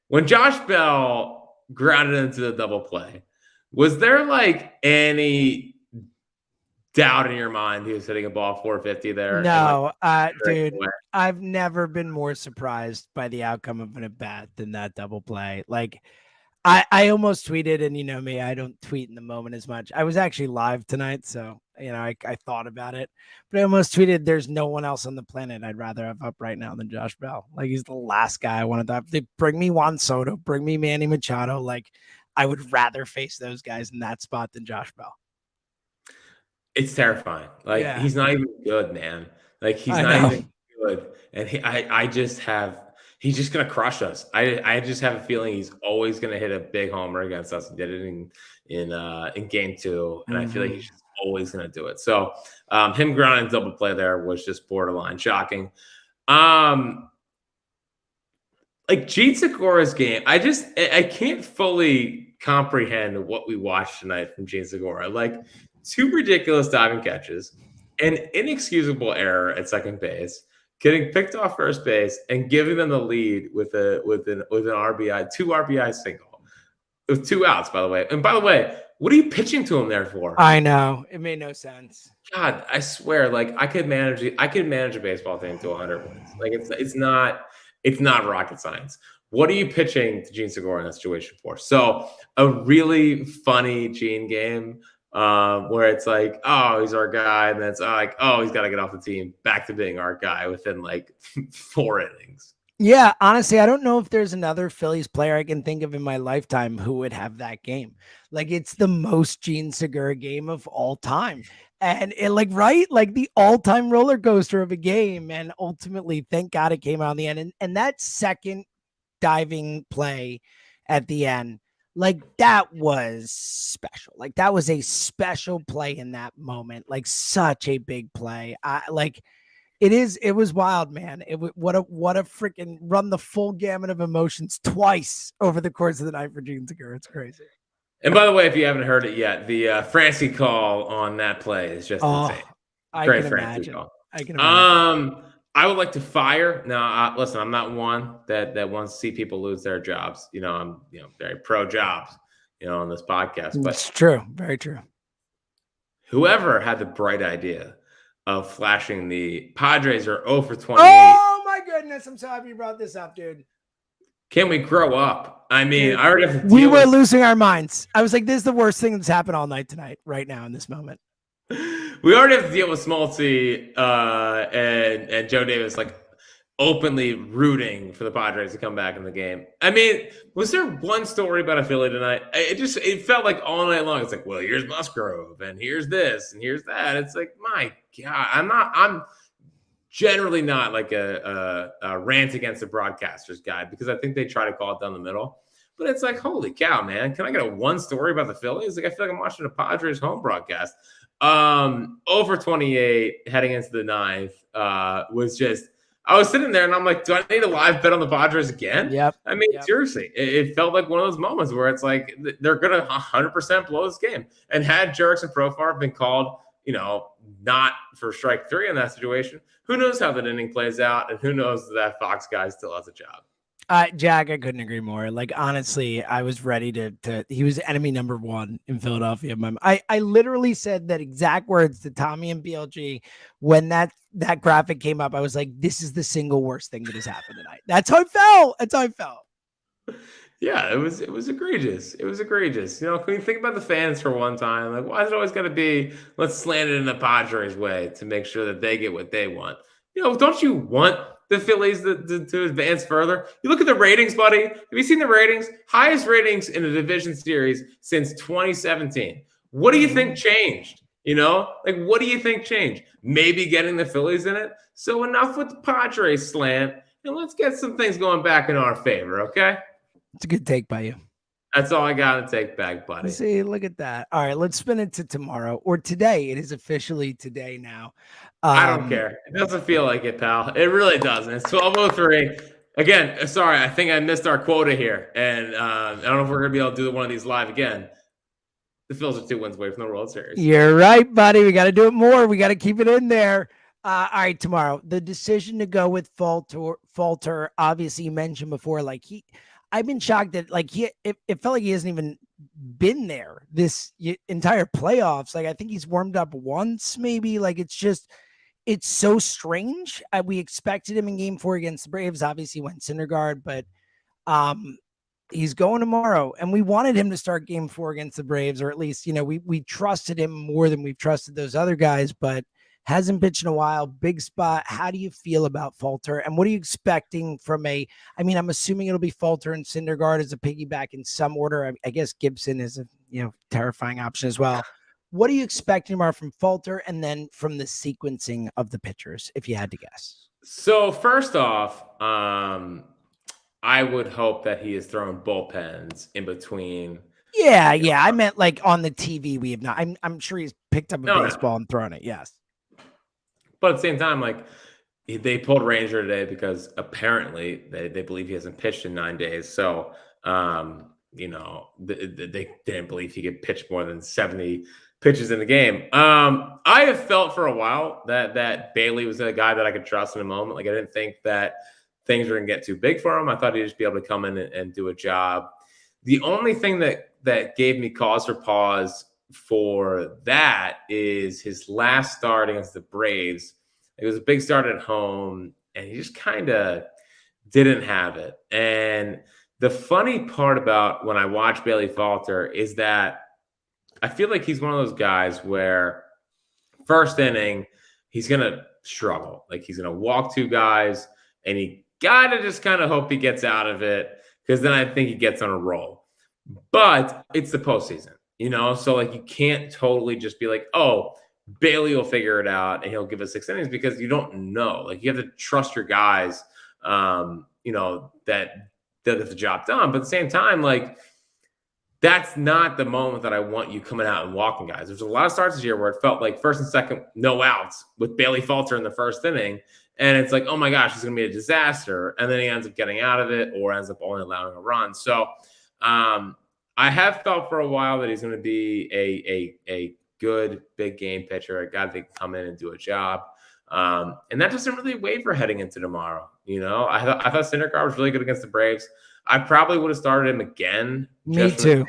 [SPEAKER 1] When Josh Bell grounded into the double play, was there like any doubt in your mind he was hitting a ball 450 there?
[SPEAKER 2] No, dude, I've never been more surprised by the outcome of an at bat than that double play. Like, I almost tweeted, and you know me, I don't tweet in the moment as much. I was actually live tonight, so I thought about it, but I almost tweeted, "There's no one else on the planet I'd rather have up right now than Josh Bell. Like he's the last guy I wanted to have. They bring me Juan Soto, bring me Manny Machado. Like I would rather face those guys in that spot than Josh Bell."
[SPEAKER 1] It's terrifying. Like he's not even good, man. Like he's not even good, and he's just gonna crush us. I just have a feeling he's always gonna hit a big homer against us. He did it in Game 2, and I feel like he's just always gonna do it. So him grounding double play there was just borderline shocking. Like Gene Segura's game, I can't fully comprehend what we watched tonight from Gene Segura. Like 2 ridiculous diving catches, an inexcusable error at second base, getting picked off first base, and giving them the lead with an RBI, 2 RBI single with 2 outs, by the way. And by the way, what are you pitching to him there for?
[SPEAKER 2] I know, it made no sense.
[SPEAKER 1] God, I swear, like I could manage a baseball team to 100 wins. Like it's not rocket science. What are you pitching to Gene Segura in that situation for? So a really funny Gene game where it's like, oh, he's our guy, and then it's like, oh, he's got to get off the team, back to being our guy within like 4 innings.
[SPEAKER 2] Yeah, honestly, I don't know if there's another Phillies player I can think of in my lifetime who would have that game. Like it's the most Gene Segura game of all time. And it like the all-time roller coaster of a game. And ultimately, thank God it came out in the end. And that second diving play at the end, like that was special. Like that was a special play in that moment. Like such a big play. It was wild, man. What a freaking run the full gamut of emotions twice over the course of the night for Gene Segura. It's crazy.
[SPEAKER 1] And by the way, if you haven't heard it yet, the Francie call on that play is just insane.
[SPEAKER 2] Great Francie call. I can imagine.
[SPEAKER 1] I would like to fire. Now, listen, I'm not one that wants to see people lose their jobs. I'm very pro jobs, on this podcast. But
[SPEAKER 2] It's true. Very true.
[SPEAKER 1] whoever had the bright idea of flashing the Padres are 0 for 28.
[SPEAKER 2] Oh my goodness! I'm so happy you brought this up, dude.
[SPEAKER 1] Can we grow up? I mean,
[SPEAKER 2] Dude,
[SPEAKER 1] I already have to
[SPEAKER 2] we
[SPEAKER 1] deal
[SPEAKER 2] were
[SPEAKER 1] with
[SPEAKER 2] losing our minds. I was like, "This is the worst thing that's happened all night tonight, right now in this moment."
[SPEAKER 1] we already have to deal with Smoltzy and Joe Davis like openly rooting for the Padres to come back in the game. I mean, was there one story about a Philly tonight? It felt like all night long. It's like, well, here's Musgrove and here's this and here's that. It's like, my God, I'm generally not like a rant against the broadcasters guy because I think they try to call it down the middle. But it's like, holy cow, man. Can I get a one story about the Phillies? Like, I feel like I'm watching a Padres home broadcast. Over 28 heading into the ninth was just, I was sitting there and I'm like, do I need a live bet on the Padres again?
[SPEAKER 2] Yep.
[SPEAKER 1] I mean, seriously, it felt like one of those moments where it's like they're going to 100% blow this game. And had Jerks and Profar been called, not for strike three in that situation, who knows how that inning plays out, and who knows that Fox guy still has a job.
[SPEAKER 2] Jack, I couldn't agree more. Like, honestly, I was ready to he was enemy number one in Philadelphia. I literally said that exact words to Tommy and BLG when that graphic came up. I was like, this is the single worst thing that has happened tonight. That's how I felt.
[SPEAKER 1] Yeah, it was egregious. It was egregious. Can you think about the fans for one time? Like, why is it always got to be, let's slant it in the Padres way to make sure that they get what they want? Don't you want the Phillies to advance further? You look at the ratings, buddy. Have you seen the ratings? Highest ratings in a division series since 2017. What do you think changed? What do you think changed? Maybe getting the Phillies in it. So enough with the Padres slant, and let's get some things going back in our favor, okay?
[SPEAKER 2] It's a good take by you.
[SPEAKER 1] That's all I got to take back, buddy.
[SPEAKER 2] See, look at that. All right, let's spin it to tomorrow or today. It is officially today now.
[SPEAKER 1] I don't care. It doesn't feel like it, pal. It really doesn't. It's 12:03. Again, sorry, I think I missed our quota here. And I don't know if we're going to be able to do one of these live again. The Phils are 2 wins away from the World Series.
[SPEAKER 2] You're right, buddy. We got to do it more. We got to keep it in there. All right, tomorrow. The decision to go with Falter, obviously you mentioned before, I've been shocked that it felt like he hasn't even been there this entire playoffs. Like, I think he's warmed up once, maybe. Like, it's so strange. We expected him in game 4 against the Braves. Obviously went Syndergaard, but he's going tomorrow, and we wanted him to start game 4 against the Braves, or at least, we trusted him more than we've trusted those other guys, but hasn't pitched in a while. Big spot. How do you feel about Falter? And what are you expecting from I'm assuming it'll be Falter and Syndergaard as a piggyback in some order. I guess Gibson is a, terrifying option as well. What are you expecting more from Falter and then from the sequencing of the pitchers, if you had to guess?
[SPEAKER 1] So first off, I would hope that he is throwing bullpens in between.
[SPEAKER 2] Yeah. I meant on the TV. We have not. I'm sure he's picked up a baseball and thrown it. Yes.
[SPEAKER 1] But at the same time, they pulled Ranger today because apparently they believe he hasn't pitched in 9 days. So, they didn't believe he could pitch more than 70 pitches in the game. I have felt for a while that Bailey was a guy that I could trust in a moment. I didn't think that things were going to get too big for him. I thought he'd just be able to come in and do a job. The only thing that gave me cause for pause for that is his last start against the Braves. It was a big start at home, and he just kind of didn't have it. And the funny part about when I watch Bailey Falter is that I feel like he's one of those guys where first inning, he's going to struggle. He's going to walk 2 guys, and he got to just kind of hope he gets out of it, because then I think he gets on a roll. But it's the postseason. So you can't totally just be like, oh, Bailey will figure it out and he'll give us 6 innings, because you don't know. You have to trust your guys, that get the job done. But at the same time, that's not the moment that I want you coming out and walking guys. There's a lot of starts this year where it felt like first and second, no outs with Bailey Falter in the first inning. And it's like, oh my gosh, it's going to be a disaster. And then he ends up getting out of it or ends up only allowing a run. So, I have felt for a while that he's going to be a good big game pitcher, a guy that can come in and do a job. And that doesn't really waver heading into tomorrow. I thought Syndergaard was really good against the Braves. I probably would have started him again.
[SPEAKER 2] Me too.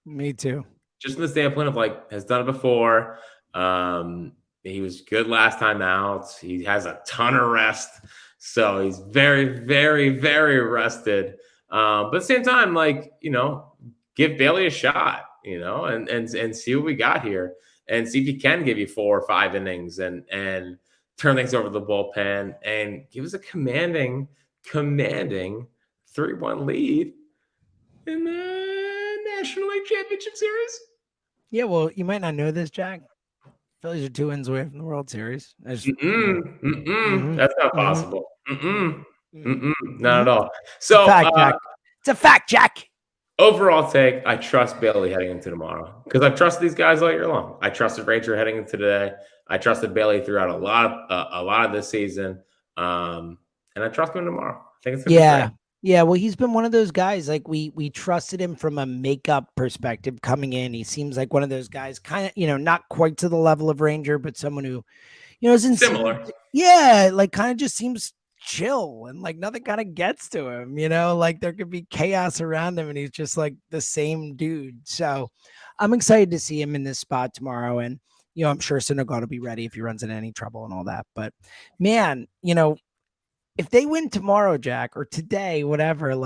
[SPEAKER 2] Me too.
[SPEAKER 1] Just from the standpoint of has done it before. He was good last time out. He has a ton of rest, so he's very, very, very rested. But at the same time, give Bailey a shot, and see what we got here, and see if he can give you 4 or 5 innings and turn things over to the bullpen and give us a commanding 3-1 lead in the National League Championship Series.
[SPEAKER 2] Yeah, well, you might not know this, Jack. Phillies are 2 wins away from the World Series.
[SPEAKER 1] That's not possible. Not at all. So,
[SPEAKER 2] it's a fact, Jack.
[SPEAKER 1] Overall take, I trust Bailey heading into tomorrow because I've trusted these guys all year long. I trusted Ranger heading into today. I trusted Bailey throughout a lot of this season, and I trust him tomorrow. I think it's gonna be great.
[SPEAKER 2] Yeah, well, he's been one of those guys, we trusted him from a makeup perspective coming in. He seems like one of those guys, kind of, not quite to the level of Ranger, but someone who, is
[SPEAKER 1] similar.
[SPEAKER 2] Kind of just seems chill and nothing kind of gets to him, there could be chaos around him and he's just the same dude. So I'm excited to see him in this spot tomorrow. And, I'm sure Syndergaard will be ready if he runs into any trouble and all that. But man, if they win tomorrow, Jack, or today, whatever,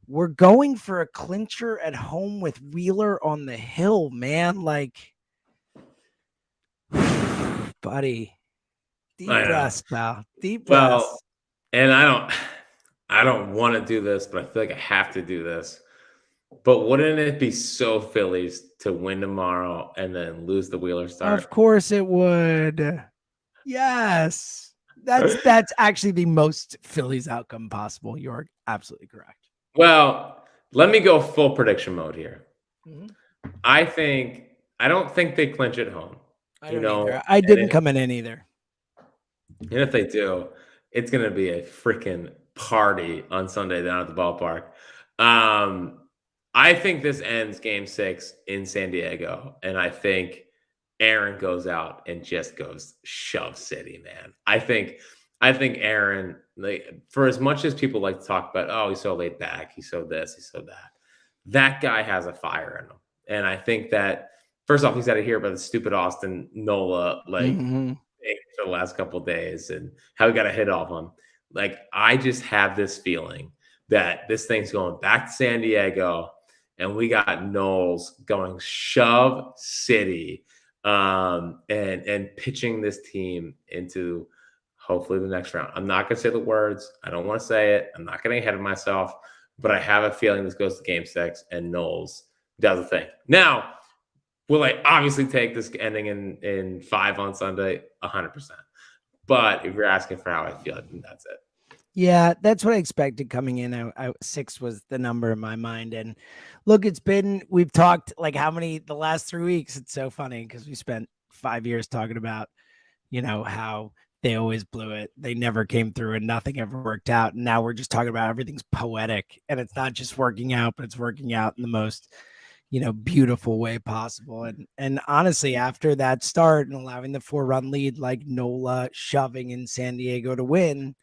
[SPEAKER 2] we're going for a clincher at home with Wheeler on the hill, man. Buddy, deep breaths, pal. Deep breaths.
[SPEAKER 1] Well, and I don't want to do this, but I feel like I have to do this. But wouldn't it be so Phillies to win tomorrow and then lose the Wheeler start?
[SPEAKER 2] Of course it would. Yes. That's actually the most Phillies outcome possible. You're absolutely correct.
[SPEAKER 1] Well, let me go full prediction mode here.
[SPEAKER 2] Mm-hmm.
[SPEAKER 1] I don't think they clinch at home.
[SPEAKER 2] I didn't come in either.
[SPEAKER 1] And if they do, it's going to be a freaking party on Sunday down at the ballpark. I think this ends Game 6 in San Diego, and I think Aaron goes out and just goes shove city, man. I think Aaron, for as much as people like to talk about, oh, he's so laid back, he's so this, he's so that guy has a fire in him. And I think that, first off, he's got to hear about the stupid Austin Nola, for the last couple of days and how he got a hit off him. I just have this feeling that this thing's going back to San Diego and we got Knowles going shove city and pitching this team into hopefully the next round. I'm not going to say the words. I don't want to say it. I'm not getting ahead of myself, but I have a feeling this goes to Game 6 and Knowles does the thing. Now, will I obviously take this ending in 5 on Sunday? 100%. But if you're asking for how I feel, I think that's it.
[SPEAKER 2] Yeah, that's what I expected coming in. 6 was the number in my mind. And look, we've talked the last 3 weeks. It's so funny because we spent 5 years talking about, how they always blew it. They never came through and nothing ever worked out. And now we're just talking about everything's poetic and it's not just working out, but it's working out in the most, beautiful way possible. And honestly, after that start and allowing the 4-run lead, Nola shoving in San Diego to win,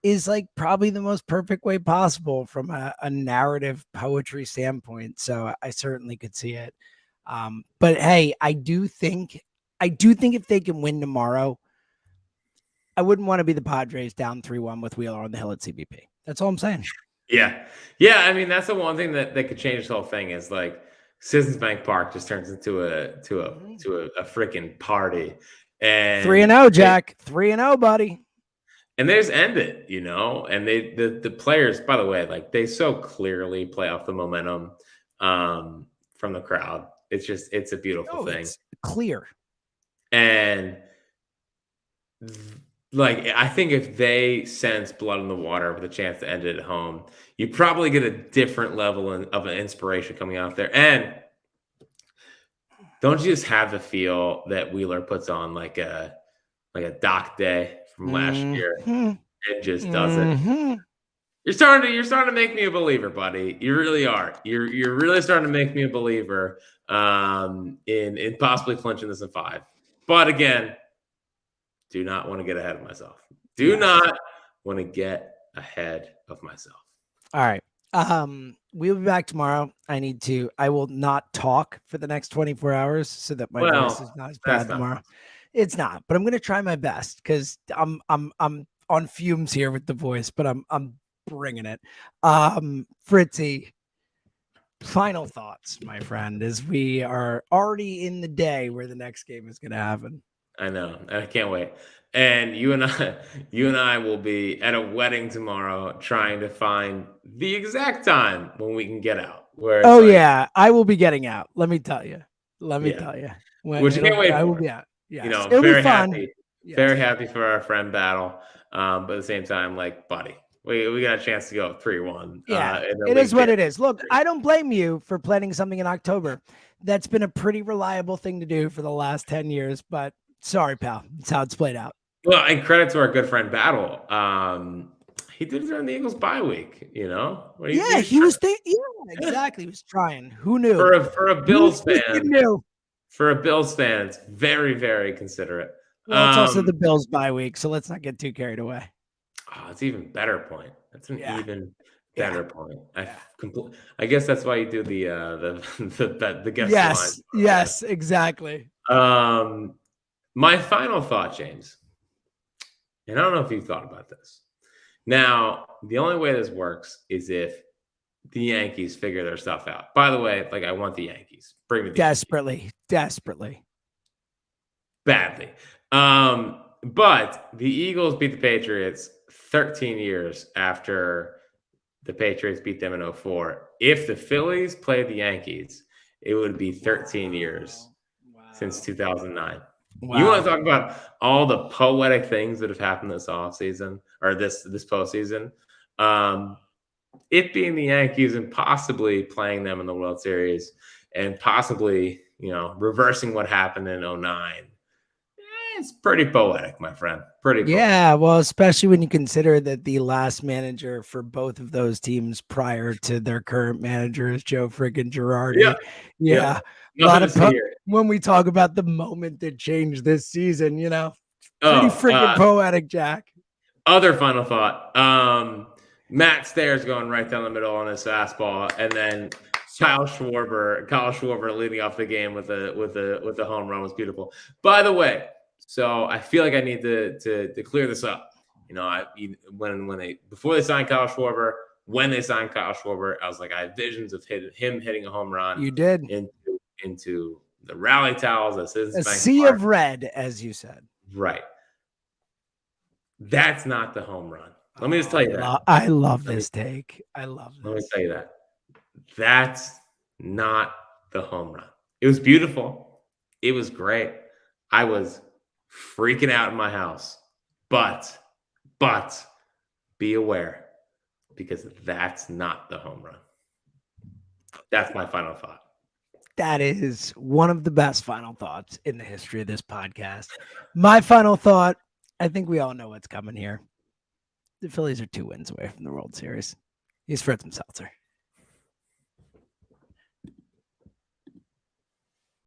[SPEAKER 2] is probably the most perfect way possible from a narrative poetry standpoint. So I certainly could see it. But hey, I do think if they can win tomorrow, I wouldn't want to be the Padres down 3-1 with Wheeler on the hill at CBP. That's all I'm saying.
[SPEAKER 1] Yeah. I mean, that's the one thing that could change this whole thing is Citizens Bank Park just turns into a freaking party. And
[SPEAKER 2] 3-0, Jack. 3-0, buddy.
[SPEAKER 1] And they just end it, and the players, by the way, they so clearly play off the momentum from the crowd. It's a beautiful thing.
[SPEAKER 2] It's clear.
[SPEAKER 1] And I think if they sense blood in the water with a chance to end it at home, you probably get a different level of an inspiration coming out there. And don't you just have the feel that Wheeler puts on like a Doc Day from last year and just does it? You're starting to make me a believer, buddy. You really are. You're really starting to make me a believer in possibly clinching this in 5. But again, Do not want to get ahead of myself. Do not want to get ahead of myself.
[SPEAKER 2] All right. We'll be back tomorrow. I will not talk for the next 24 hours so that my voice is not as bad tomorrow. It's not, but I'm going to try my best because I'm on fumes here with the voice, but I'm bringing it. Fritzy, final thoughts, my friend, as we are already in the day where the next game is going to happen.
[SPEAKER 1] I know. I can't wait. And you and I will be at a wedding tomorrow trying to find the exact time when we can get out.
[SPEAKER 2] Yeah, I will be getting out. Let me tell you.
[SPEAKER 1] Which you can't wait for.
[SPEAKER 2] I will be out. Yes.
[SPEAKER 1] You know,
[SPEAKER 2] it'll
[SPEAKER 1] very
[SPEAKER 2] be fun.
[SPEAKER 1] happy.
[SPEAKER 2] Yes.
[SPEAKER 1] Very happy for our friend battle. But at the same time, like, buddy, we got a chance to go 3-1.
[SPEAKER 2] Yeah, it is what it is. Look, I don't blame you for planning something in October. That's been a pretty reliable thing to do for the last 10 years, but sorry, pal. That's how it's played out.
[SPEAKER 1] Well, and credit to our good friend Battle. He did it during the Eagles bye week, you know?
[SPEAKER 2] He was thinking. Yeah, exactly. He was trying. Who knew?
[SPEAKER 1] For a Bills fan. For a Bills fan, it's very, very considerate.
[SPEAKER 2] Well, it's also the Bills bye week, so let's not get too carried away.
[SPEAKER 1] Oh, it's even better point. That's an even better point. I guess that's why you do the guest line.
[SPEAKER 2] Yes, exactly.
[SPEAKER 1] My final thought, James, and I don't know if you've thought about this. Now, the only way this works is if the Yankees figure their stuff out. By the way, like, I want the Yankees. Bring me the
[SPEAKER 2] desperately.
[SPEAKER 1] Badly. But the Eagles beat the Patriots 13 years after the Patriots beat them in 2004. If the Phillies played the Yankees, it would be 13 years since 2009. Wow. You want to talk about all the poetic things that have happened this offseason or this postseason? It being the Yankees and possibly playing them in the World Series and possibly, reversing what happened in 2009. It's pretty poetic, my friend. Pretty poetic.
[SPEAKER 2] Yeah, well, especially when you consider that the last manager for both of those teams prior to their current manager is Joe friggin' Girardi. Yeah. A lot of when we talk about the moment that changed this season, pretty freaking poetic, Jack.
[SPEAKER 1] Other final thought. Matt Stairs going right down the middle on his fastball, and then Kyle Schwarber leading off the game with a home run was beautiful. By the way, so I feel like I need to clear this up. Before they signed Kyle Schwarber, when they signed Kyle Schwarber, I was like, I had visions of him hitting a home run.
[SPEAKER 2] You did
[SPEAKER 1] into the rally towels.
[SPEAKER 2] A sea of red, as you said.
[SPEAKER 1] Right. That's not the home run. Let me just tell you that.
[SPEAKER 2] I love this take. I love this.
[SPEAKER 1] Let me tell you that. That's not the home run. It was beautiful. It was great. I was freaking out in my house. But be aware, because that's not the home run. That's my final thought.
[SPEAKER 2] That is one of the best final thoughts in the history of this podcast. My final thought, I think we all know what's coming here. The Phillies are 2 wins away from the World Series. He's Fritz and Seltzer.